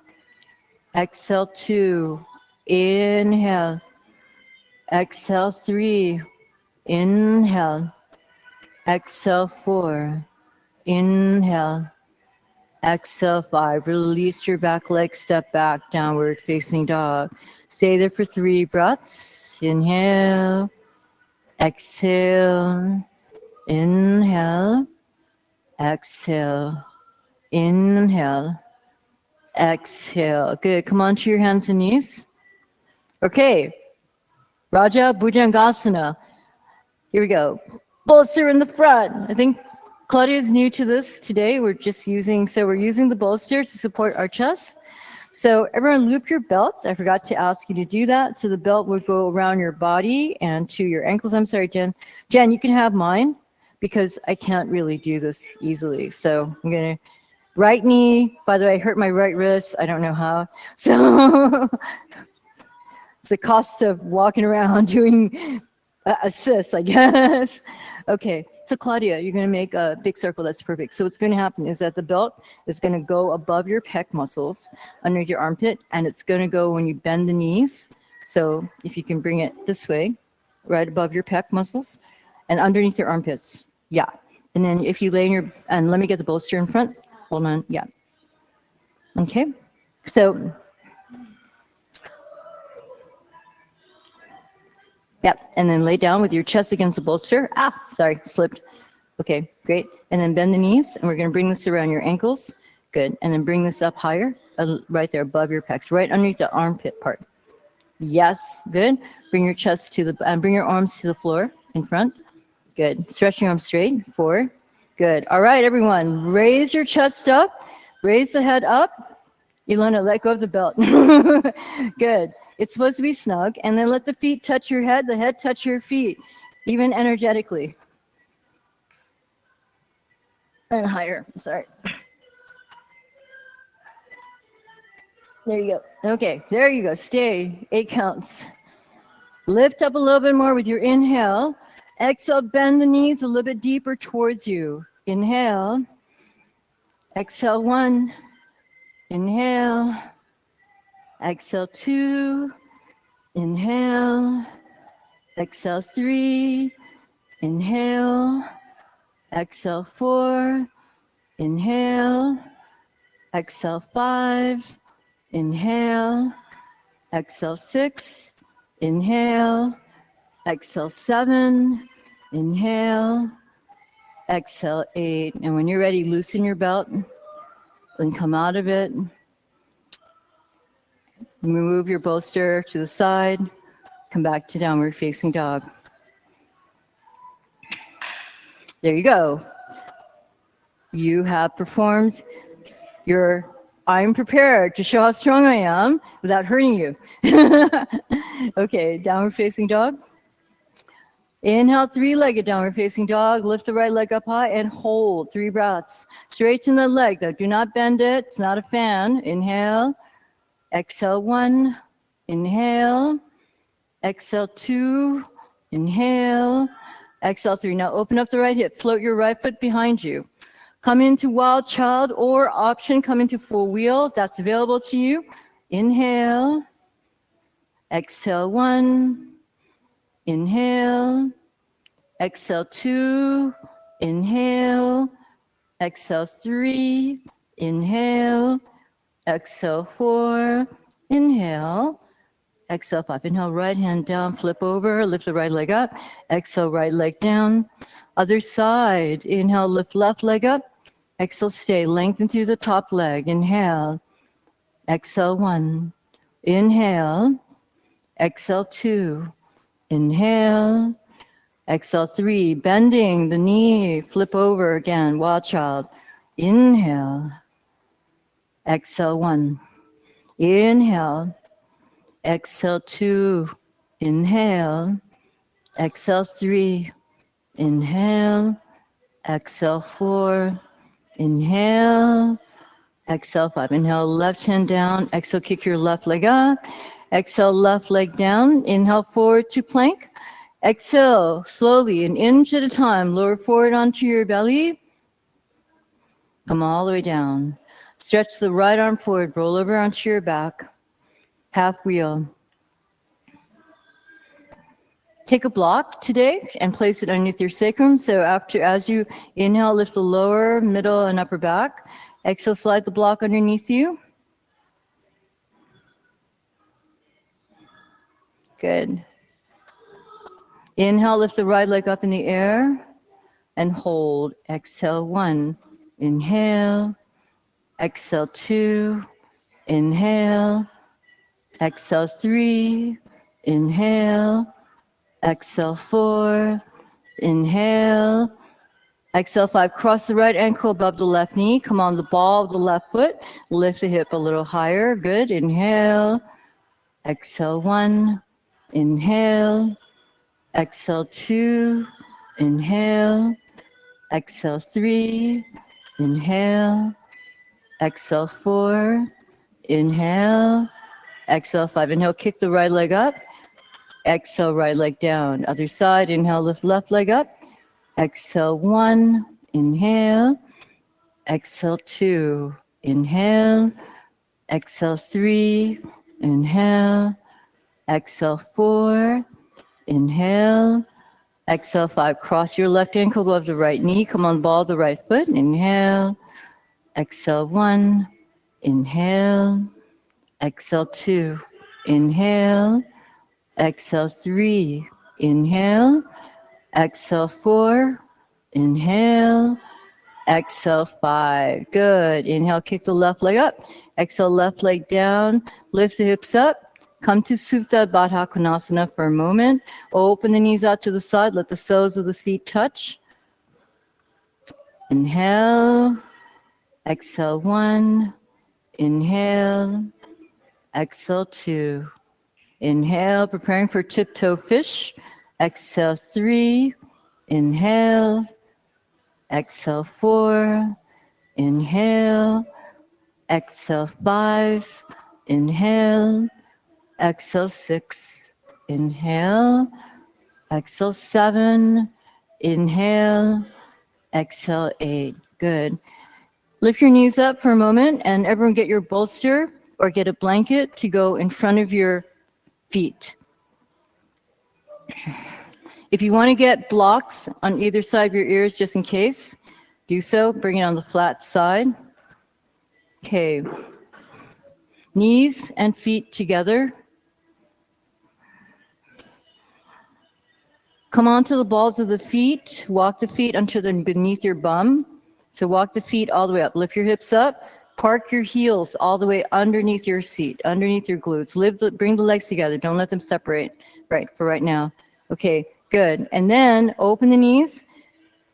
Exhale 2. Inhale. Exhale 3. Inhale. Exhale 4. Inhale. Exhale 5. Release your back leg, step back, downward facing dog. Stay there for 3 breaths. Inhale. Exhale. Inhale. Exhale. Inhale. Exhale. Good. Come on to your hands and knees. Okay. Raja Bhujangasana. Here we go. Bolster in the front. I think Claudia is new to this today. We're using the bolster to support our chest. So everyone loop your belt. I forgot to ask you to do that. So the belt would go around your body and to your ankles. I'm sorry, Jen. Jen, you can have mine because I can't really do this easily. So I'm going to right knee. By the way, I hurt my right wrist. I don't know how. So it's the cost of walking around doing assists, I guess. Okay, so Claudia, you're going to make a big circle. That's perfect. So what's going to happen is that the belt is going to go above your pec muscles, underneath your armpit, and it's going to go when you bend the knees. So if you can bring it this way, right above your pec muscles, and underneath your armpits. Yeah. And then if you lay in and let me get the bolster in front. Hold on. Yeah. Okay. So yep, and then lay down with your chest against the bolster. Sorry, slipped. Okay, great. And then bend the knees, and we're going to bring this around your ankles. Good. And then bring this up higher, right there above your pecs, right underneath the armpit part. Yes, good. Bring your chest bring your arms to the floor in front. Good. Stretch your arms straight, forward. Good. All right, everyone, raise your chest up. Raise the head up. Ilona, let go of the belt. Good. It's supposed to be snug, and then let the feet touch your head, the head touch your feet, even energetically. And higher, I'm sorry. There you go. Okay, there you go. Stay. 8 counts. Lift up a little bit more with your inhale. Exhale, bend the knees a little bit deeper towards you. Inhale. Exhale, 1. Inhale. Exhale, 2. Inhale. Exhale, 3. Inhale. Exhale, 4. Inhale. Exhale, 5. Inhale. Exhale, 6. Inhale. Exhale, 7. Inhale. Exhale, 8. And when you're ready, loosen your belt and come out of it. Move your bolster to the side. Come back to downward facing dog. There you go. You have performed your I'm prepared to show how strong I am without hurting you. Okay, downward facing dog. Inhale, 3-legged downward facing dog. Lift the right leg up high and hold 3 breaths. Straighten the leg though. Do not bend it. It's not a fan. Inhale. Exhale, 1. Inhale. Exhale, 2. Inhale. Exhale, 3. Now open up the right hip. Float your right foot behind you. Come into wild child or option, come into full wheel if that's available to you. Inhale. Exhale, 1. Inhale. Exhale, 2. Inhale. Exhale, 3. Inhale. Exhale, 4. Inhale. Exhale, 5. Inhale, right hand down, flip over, lift the right leg up. Exhale, right leg down. Other side. Inhale, lift left leg up. Exhale, stay. Lengthen through the top leg. Inhale. Exhale, 1. Inhale. Exhale, 2. Inhale. Exhale, 3. Bending the knee. Flip over again. Wild child. Inhale. Exhale, 1. Inhale. Exhale, 2. Inhale. Exhale, 3. Inhale. Exhale, 4. Inhale. Exhale, 5. Inhale, left hand down. Exhale, kick your left leg up. Exhale, left leg down. Inhale, forward to plank. Exhale, slowly, an inch at a time. Lower forward onto your belly. Come all the way down. Stretch the right arm forward. Roll over onto your back. Half wheel. Take a block today and place it underneath your sacrum. So as you inhale, lift the lower, middle, and upper back. Exhale, slide the block underneath you. Good. Inhale, lift the right leg up in the air and hold. Exhale, 1. Inhale. Exhale, 2. Inhale. Exhale, 3. Inhale. Exhale, 4. Inhale. Exhale, 5. Cross the right ankle above the left knee. Come on the ball of the left foot. Lift the hip a little higher. Good. Inhale. Exhale, 1. Inhale. Exhale, 2. Inhale. Exhale, 3. Inhale. Exhale, 4. Inhale. Exhale, 5. Inhale, kick the right leg up. Exhale, right leg down. Other side. Inhale, lift left leg up. Exhale, 1. Inhale. Exhale, 2. Inhale. Exhale, 3. Inhale. Exhale, 4. Inhale. Exhale, 5. Cross your left ankle above the right knee. Come on, ball the right foot. Inhale. Exhale, 1. Inhale. Exhale, 2. Inhale. Exhale, 3. Inhale. Exhale, 4. Inhale. Exhale, 5. Good. Inhale, kick the left leg up. Exhale, left leg down. Lift the hips up. Come to Supta Baddha Konasana for a moment. Open the knees out to the side. Let the soles of the feet touch. Inhale. Exhale, 1. Inhale. Exhale, 2. Inhale, preparing for tiptoe fish. Exhale, 3. Inhale. Exhale, 4. Inhale. Exhale, 5. Inhale, exhale 6. Inhale, exhale 7. Inhale, exhale 8. Good. Lift your knees up for a moment, and everyone get your bolster or get a blanket to go in front of your feet. If you want to get blocks on either side of your ears just in case, do so. Bring it on the flat side. Okay. Knees and feet together. Come onto the balls of the feet. Walk the feet until they're beneath your bum. So walk the feet all the way up. Lift your hips up. Park your heels all the way underneath your seat, underneath your glutes. Bring the legs together. Don't let them separate for right now. Okay, good. And then open the knees.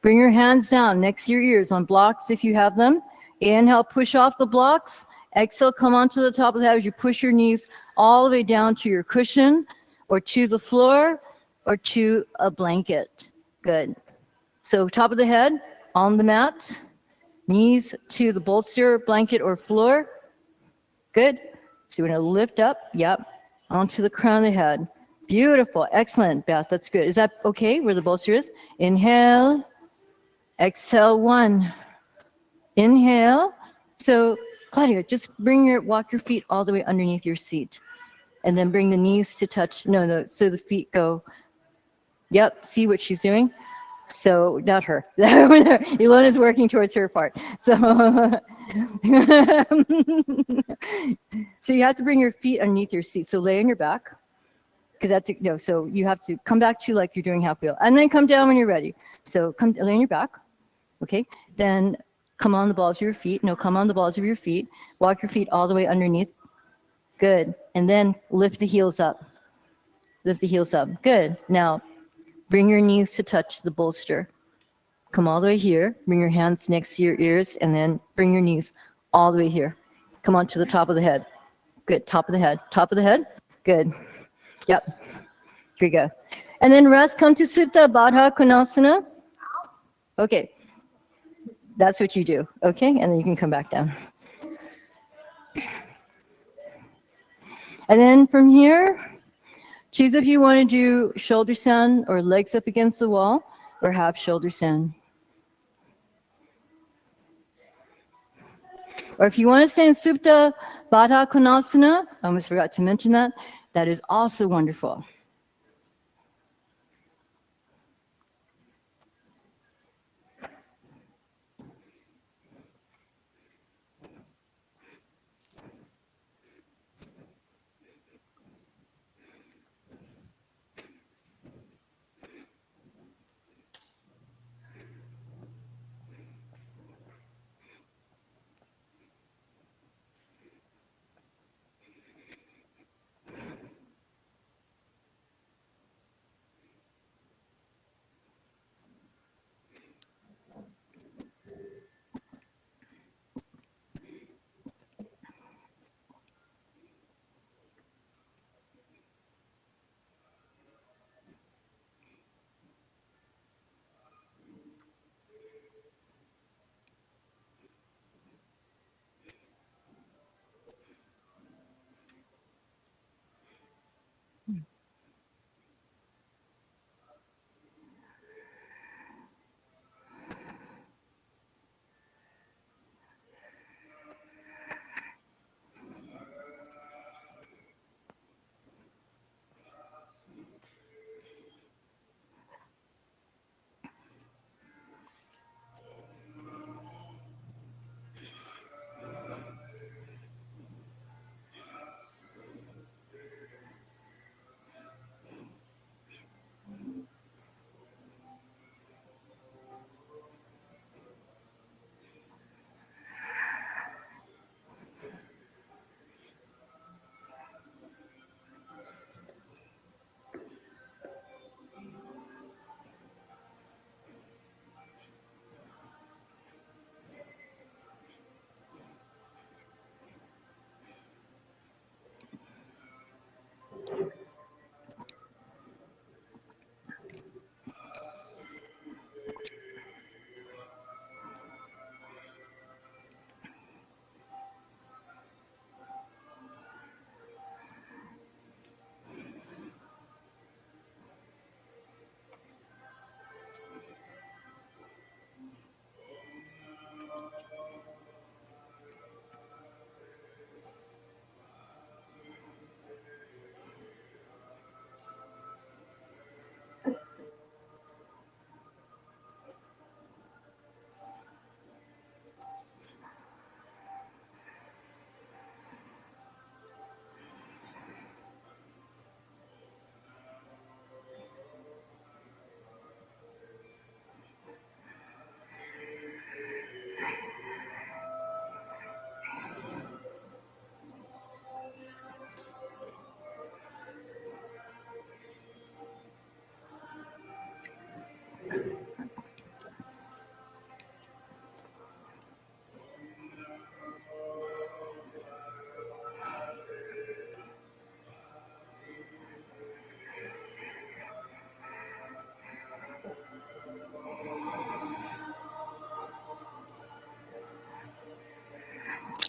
Bring your hands down next to your ears on blocks if you have them. Inhale, push off the blocks. Exhale, come onto the top of the head as you push your knees all the way down to your cushion or to the floor or to a blanket. Good. So top of the head on the mat, knees to the bolster, blanket, or floor. Good. So you're going to lift up, onto the crown of the head. Beautiful. Excellent, Beth. That's good. Is that okay where the bolster is? Inhale. Exhale 1. Inhale. So Claudia, just walk your feet all the way underneath your seat. And then bring the knees to touch. No. So the feet go. Yep. See what she's doing? So not her. Ilona's working towards her part. So, so you have to bring your feet underneath your seat. So lay on your back. Because so you have to come back to like you're doing half wheel. And then come down when you're ready. So lay on your back. Okay, then come on the balls of your feet. No, come on the balls of your feet. Walk your feet all the way underneath. Good. And then lift the heels up. Lift the heels up. Good. Now, bring your knees to touch the bolster. Come all the way here. Bring your hands next to your ears, and then bring your knees all the way here. Come on to the top of the head. Good. Top of the head. Top of the head. Good. Yep. Here we go. And then rest. Come to Supta Baddha Konasana. Okay. That's what you do, okay? And then you can come back down. And then from here, choose if you want to do shoulder sun or legs up against the wall or half shoulder sun. Or if you want to stay in Supta Baddha Konasana, I almost forgot to mention that, that is also wonderful.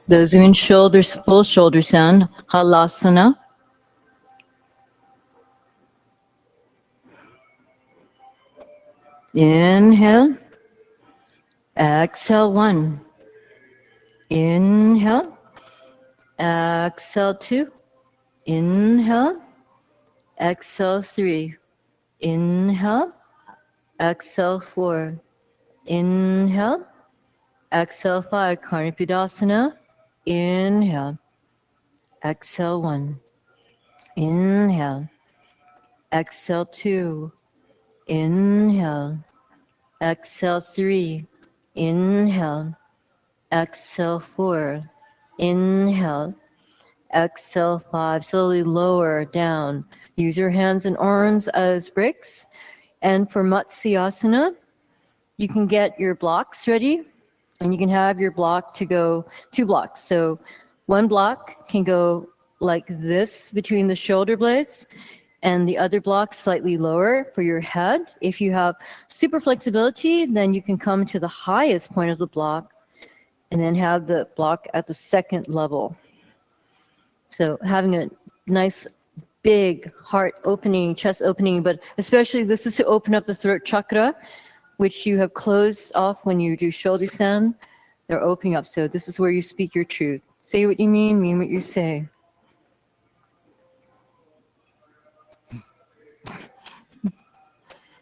Those who in shoulders, full shoulder sound, halasana. Inhale. Exhale, 1. Inhale. Exhale, 2. Inhale. Exhale, 3. Inhale. Exhale, 4. Inhale. Exhale, 5. Karnapidasana. Inhale. Exhale, 1. Inhale. Exhale, 2. Inhale. Exhale, 3. Inhale. Exhale, 4. Inhale. Exhale, 5. Slowly lower down. Use your hands and arms as bricks. And for Matsyasana, you can get your blocks ready, and you can have your block to go 2 blocks. So 1 block can go like this between the shoulder blades, and the other block slightly lower for your head. If you have super flexibility, then you can come to the highest point of the block and then have the block at the second level. So having a nice big heart opening, chest opening, but especially this is to open up the throat chakra, which you have closed off when you do shoulder stand. They're opening up. So this is where you speak your truth. Say what you mean what you say.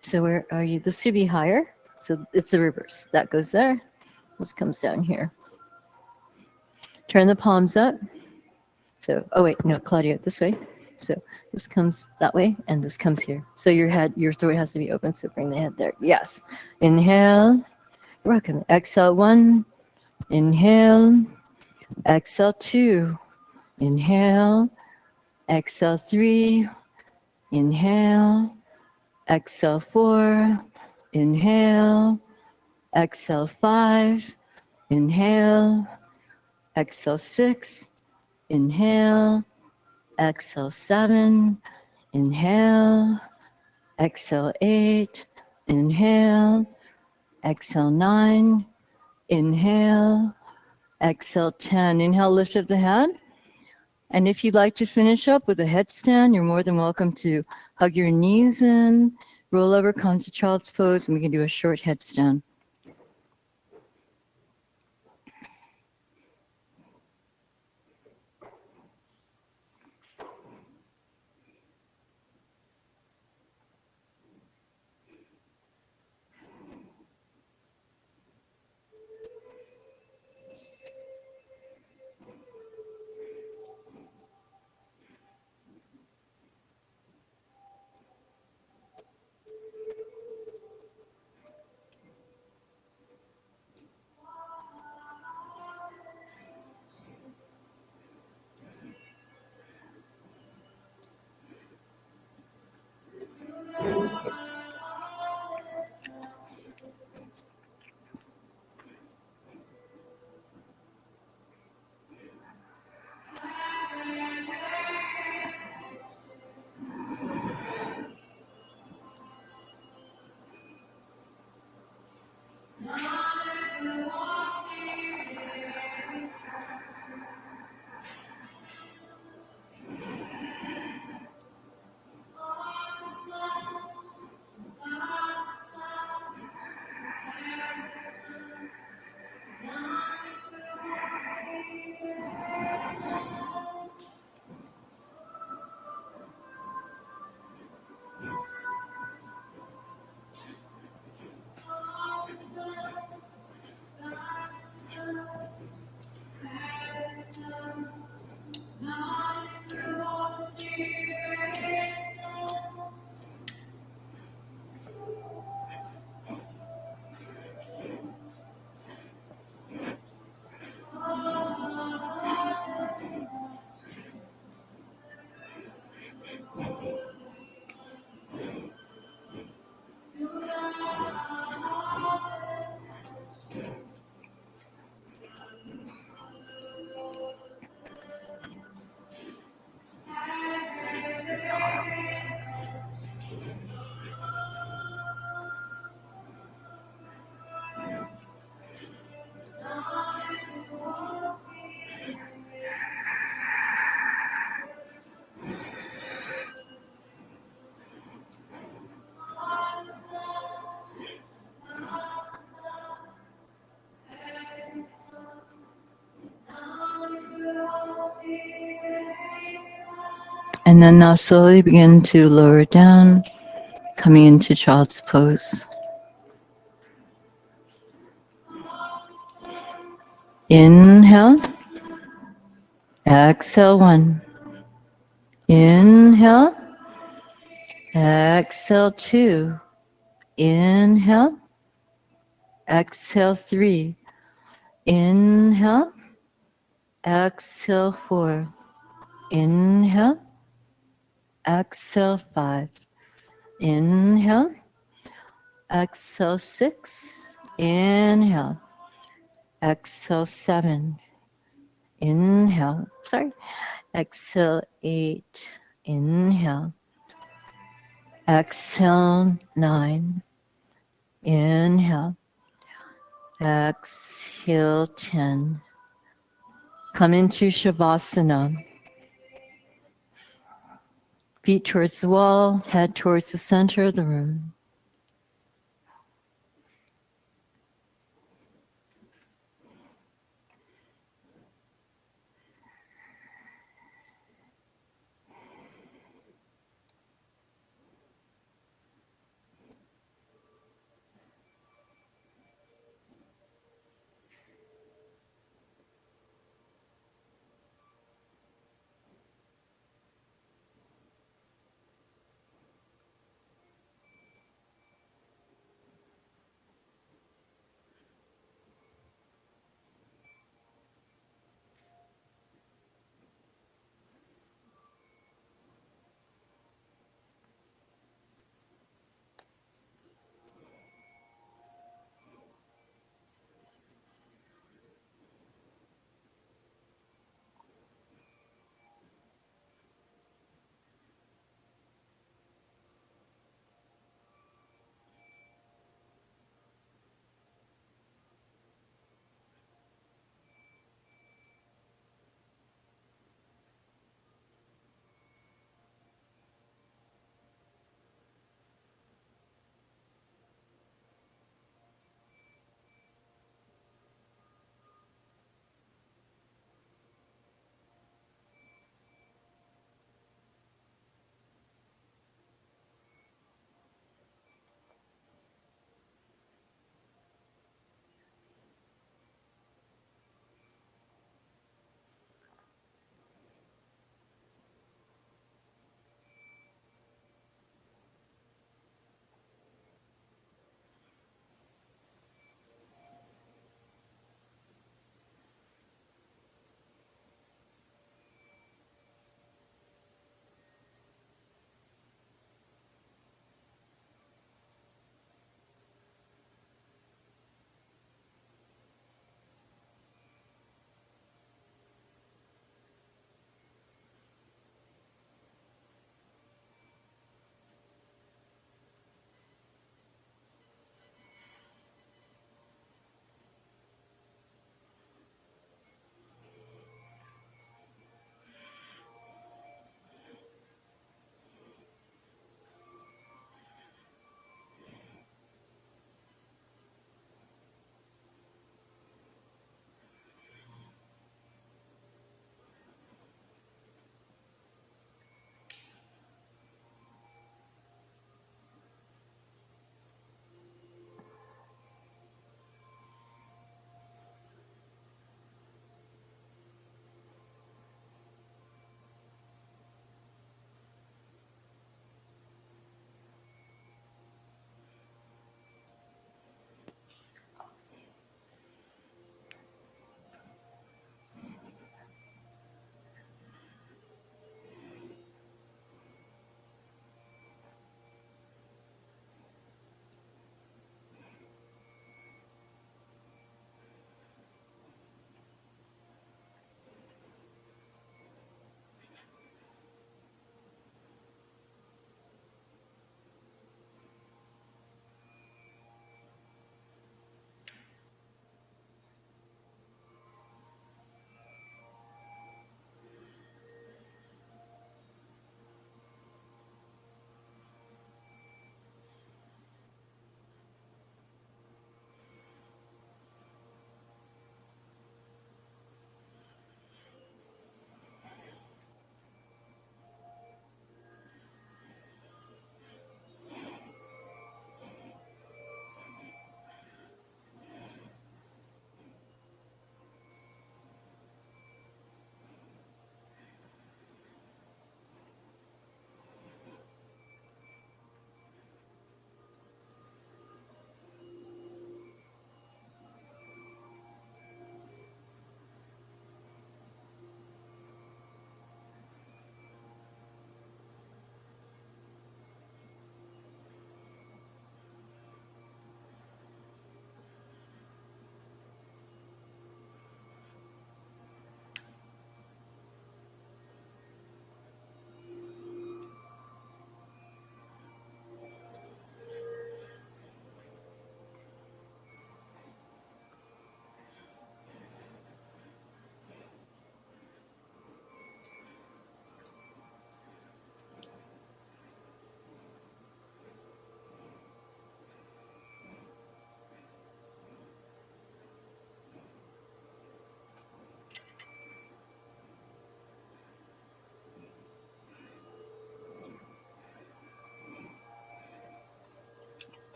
So where are you? This should be higher. So it's the reverse. That goes there. This comes down here. Turn the palms up. So, oh wait, no, Claudia, this way. So this comes that way, and this comes here. So your head, your throat has to be open, so bring the head there. Yes. Inhale. Welcome. Exhale, 1. Inhale. Exhale, 2. Inhale. Exhale, 3. Inhale. Exhale, 4. Inhale. Exhale, 5. Inhale. Exhale, 6. Inhale. Exhale, 7. Inhale. Exhale, 8. Inhale. Exhale, 9. Inhale. Exhale, 10. Inhale, lift up the head. And if you'd like to finish up with a headstand, you're more than welcome to hug your knees in, roll over, come to child's pose, and we can do a short headstand. And then now slowly begin to lower down, coming into child's pose. Inhale, exhale 1. Inhale, exhale 2. Inhale, exhale 3. Inhale, exhale 4. Inhale, exhale 5. Inhale, exhale 6. Inhale, exhale 7. Inhale, exhale 8. Inhale, exhale 9. Inhale, exhale 10. Come into Shavasana. Feet towards the wall, head towards the center of the room.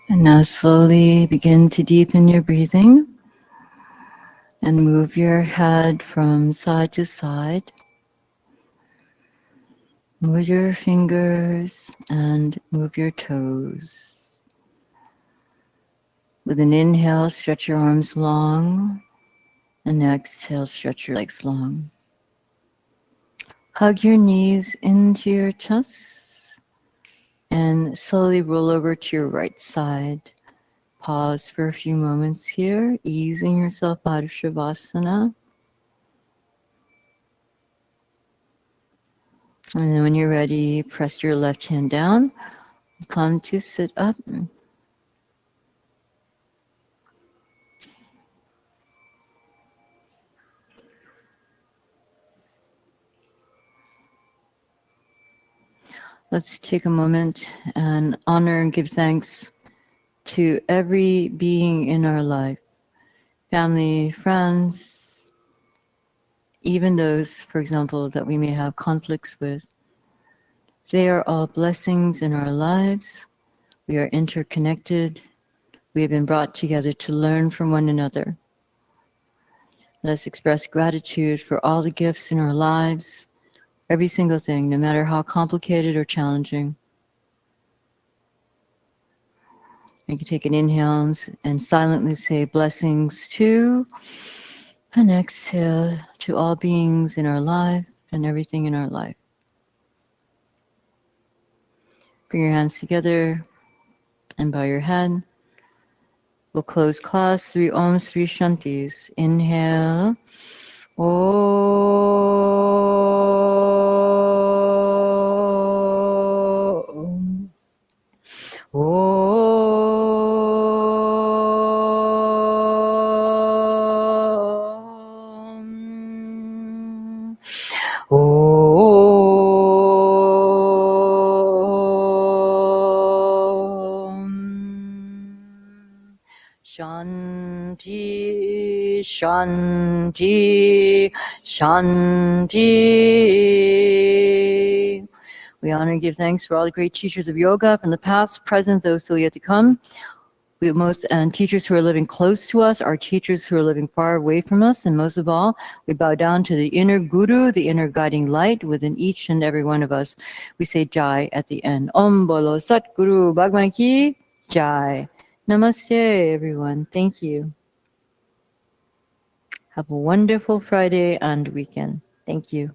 And now slowly begin to deepen your breathing and move your head from side to side. Move your fingers and move your toes. With an inhale, stretch your arms long, and exhale, stretch your legs long. Hug your knees into your chest and slowly roll over to your right side. Pause for a few moments here, easing yourself out of Shavasana. And then when you're ready, press your left hand down. Come to sit up. Let's take a moment and honor and give thanks to every being in our life, family, friends, even those, for example, that we may have conflicts with. They are all blessings in our lives. We are interconnected. We have been brought together to learn from one another. Let us express gratitude for all the gifts in our lives, every single thing, no matter how complicated or challenging. You can take an inhale and silently say blessings to, and exhale to all beings in our life and everything in our life. Bring your hands together and bow your head. We'll close class, 3 Oms, 3 Shantis. Inhale. Om. Om. Om. Shanti, Shanti, Shanti. We honor and give thanks for all the great teachers of yoga from the past, present, those still yet to come. We most and teachers who are living close to us, our teachers who are living far away from us, and most of all, we bow down to the inner guru, the inner guiding light within each and every one of us. We say Jai at the end. Om Bolo Sat Guru Bhagwan Ki Jai. Namaste, everyone. Thank you. Have a wonderful Friday and weekend. Thank you.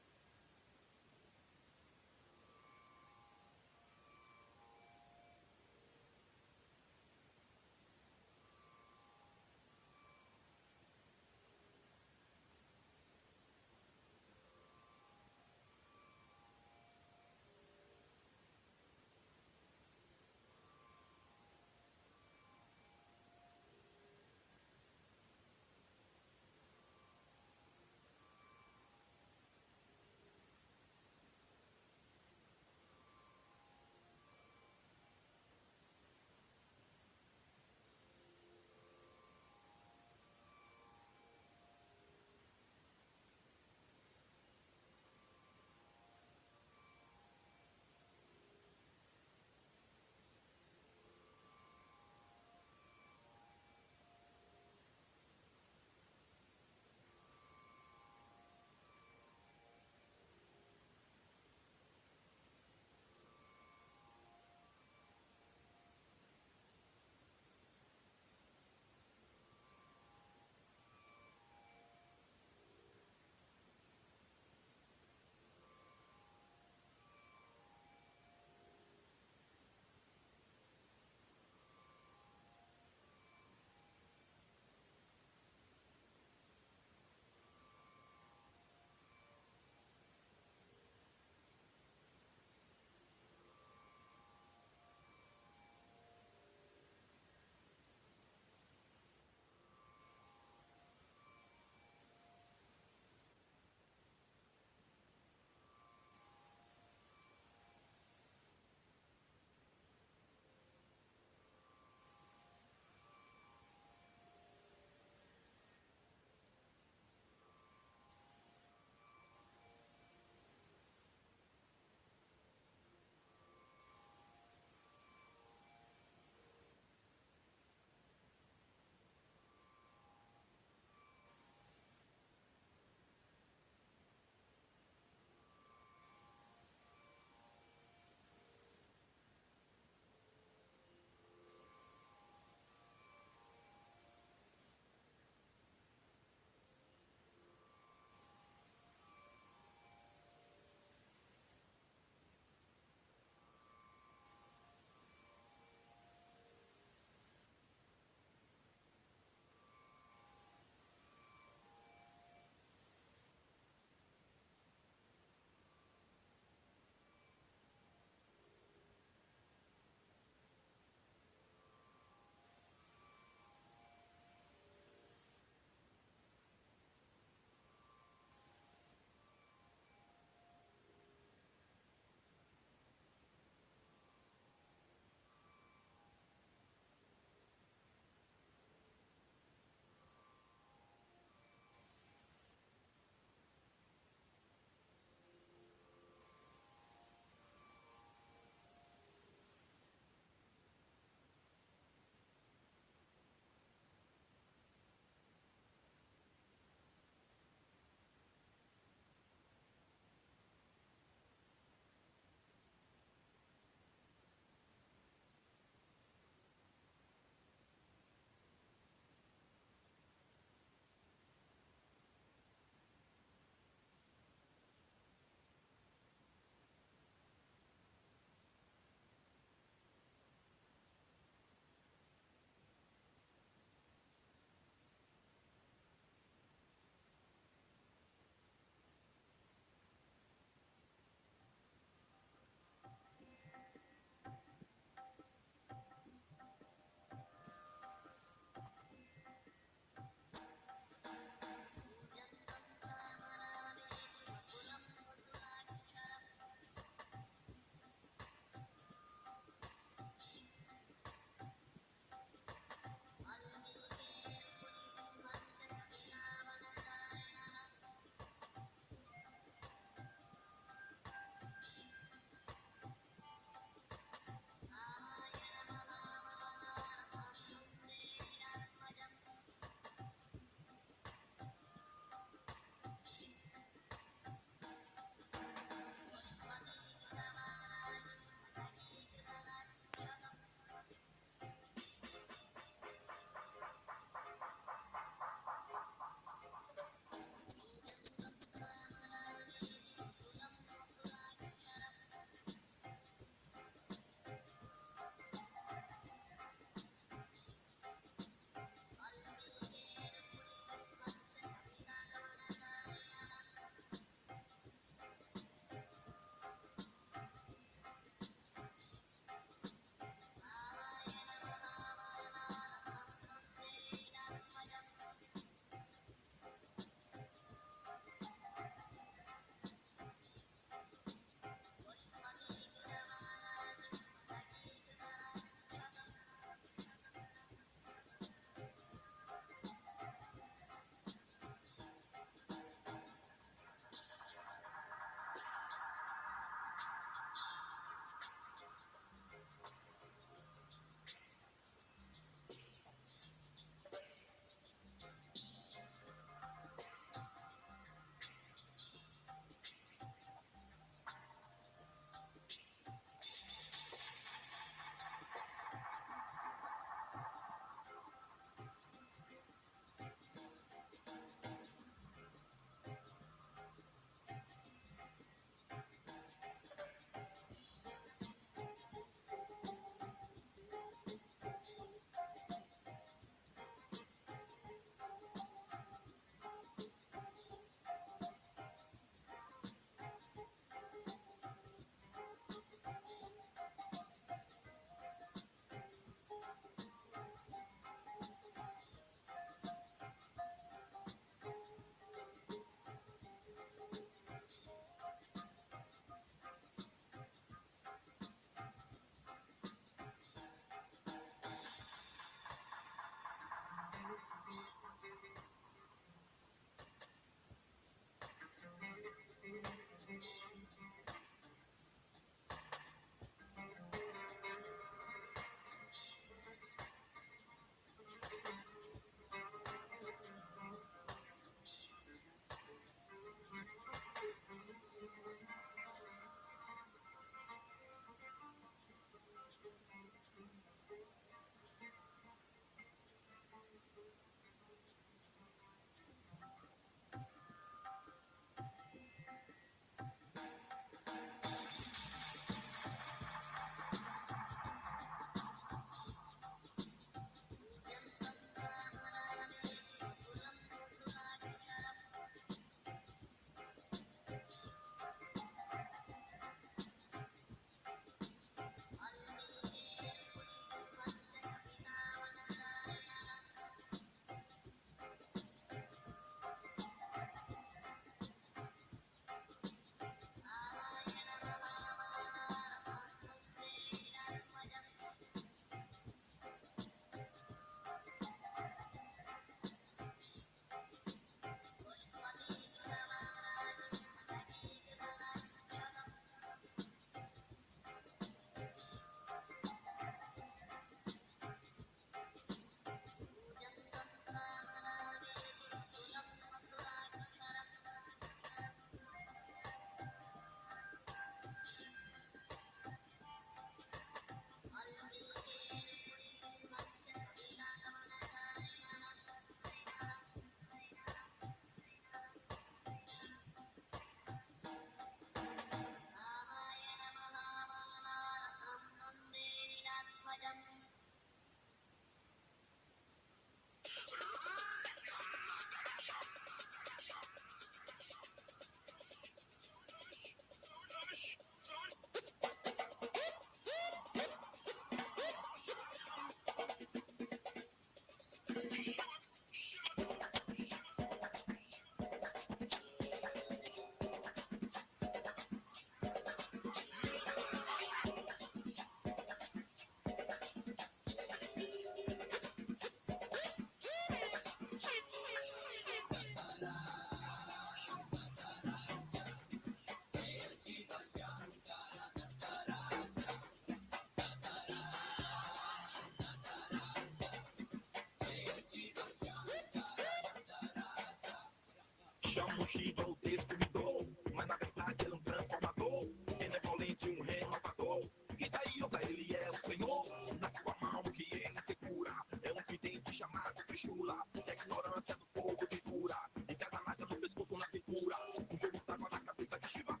Chamo Shiva, o destruidor, mas na verdade ele é um transformador, benevolente, um renovador. E daí Yoga, ele é o Senhor, na sua mão que ele segura, é um vidente chamado Trishula, que a ignorância do povo de dura, e cada naga no pescoço, na cintura, um jogo d'água na cabeça de Shiva,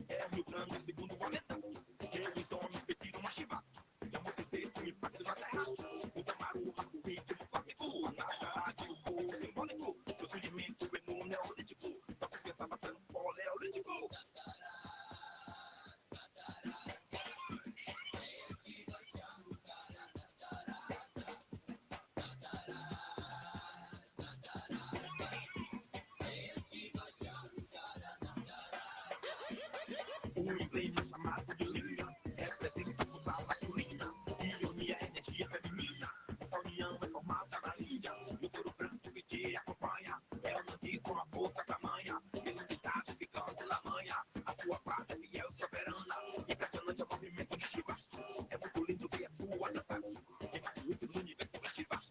é o Rio Grande, segundo a lenda, que os homens pediram uma Shiva, e amortecesse o impacto na terra, o Tamaru, o ritmo cósmico, a verdade, o voo simbólico, seu surgimento é no neolítico. O emblema chamado de Lilian representa a força masculina e une a energia feminina. Essa união é formada na linha e o touro branco que te acompanha é o Nandi com a força tamanha, pelo ditado ficando na manha. A sua prata é fiel, soberana, impressionante é o movimento de Shiva. É muito lindo ver a sua dança, quem vai muito no universo é Shiva.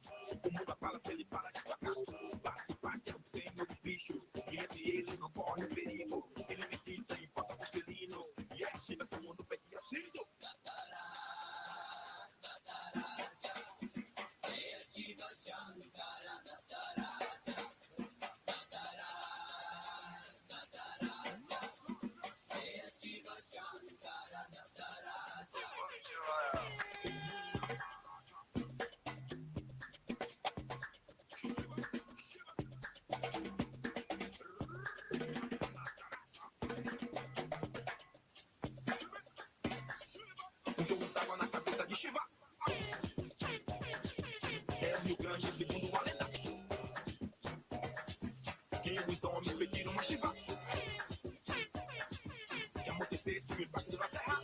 O mundo fala se ele para de tocar, participar é o senhor dos bichos e entre eles não corre o perigo. Ele medita em volta dos felinos e é Shiva que o mundo pede auxílio. Um jogo d'água na cabeça de Shiva, é o Rio Grande, segundo a lenda, que os homens pediram uma Shiva, que amortecesse o impacto na terra.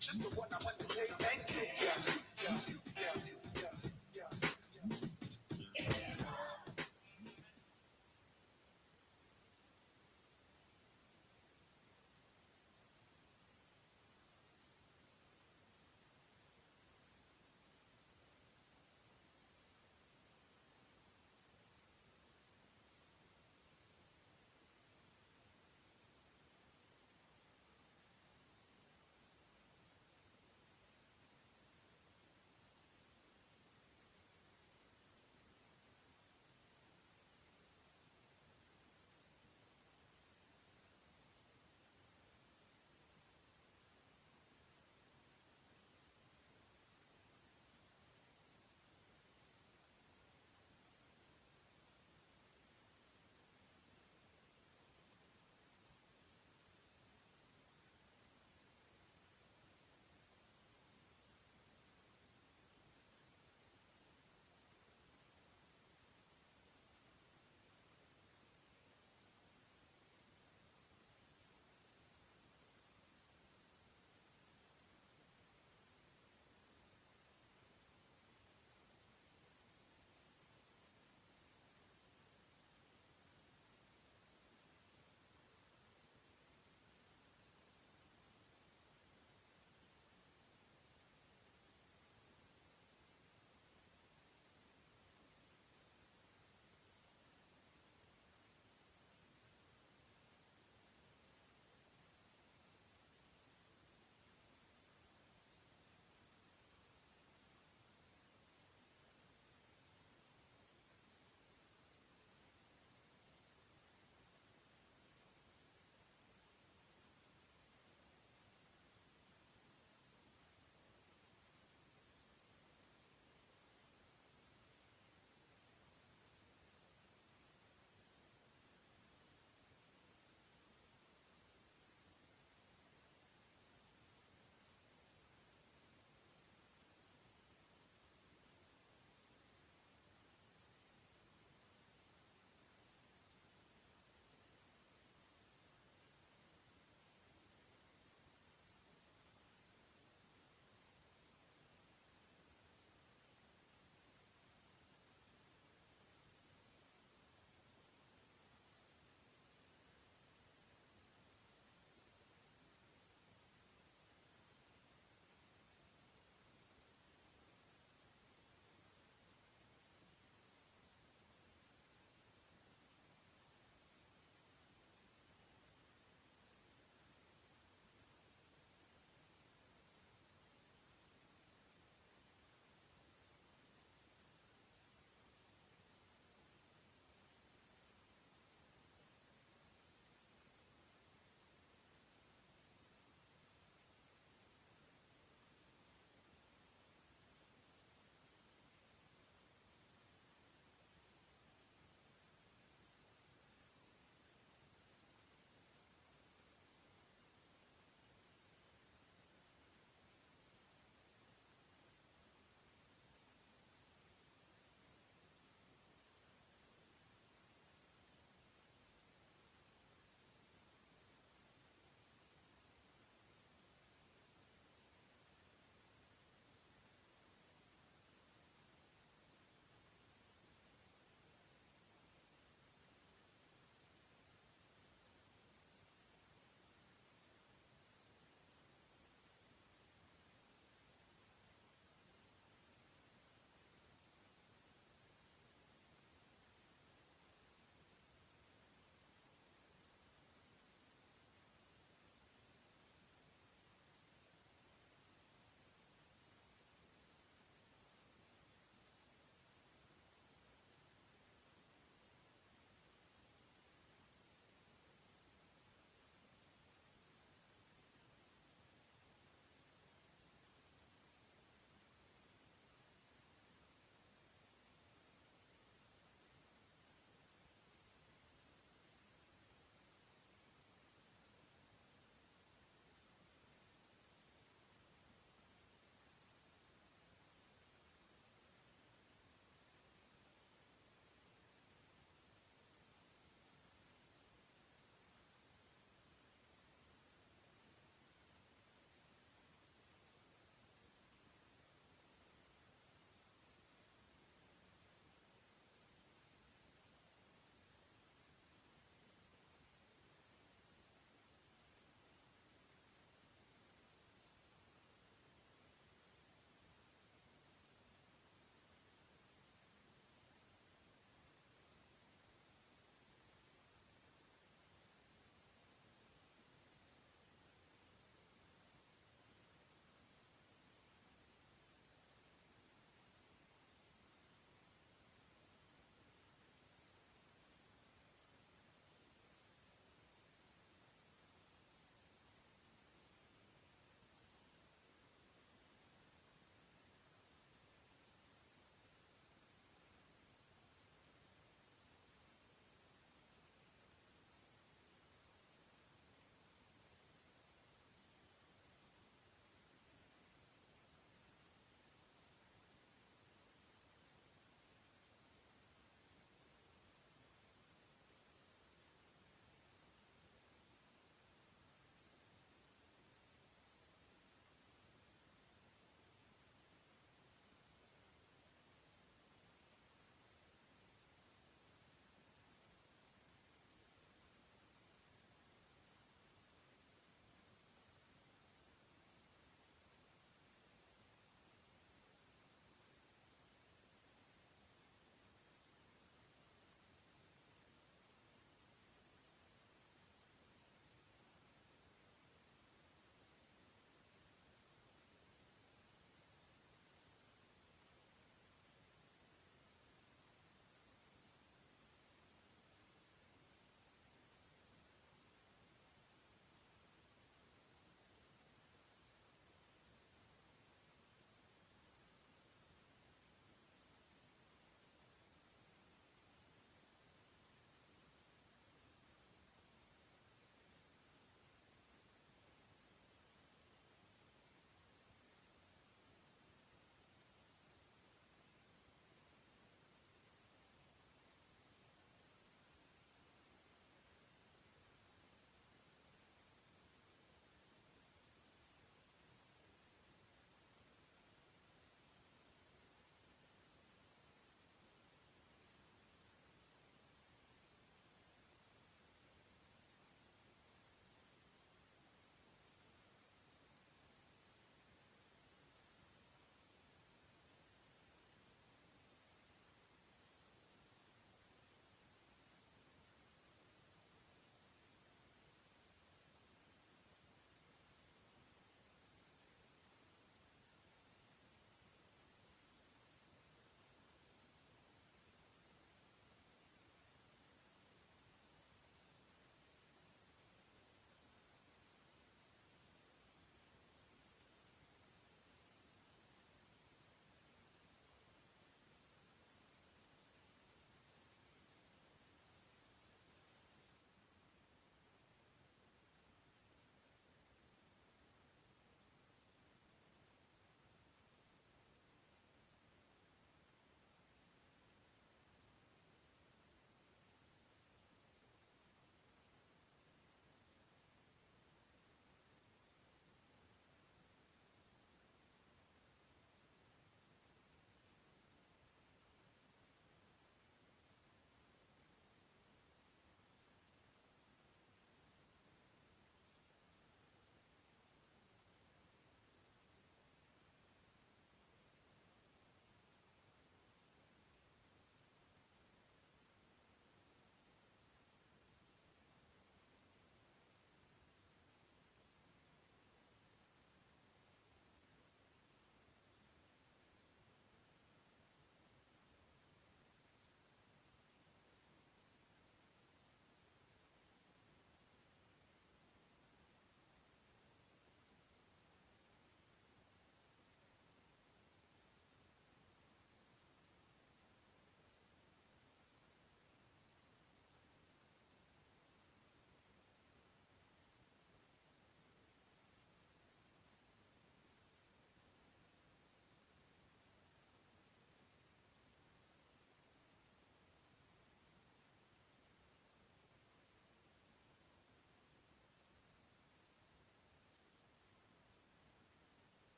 Just the one I want to say thanks to.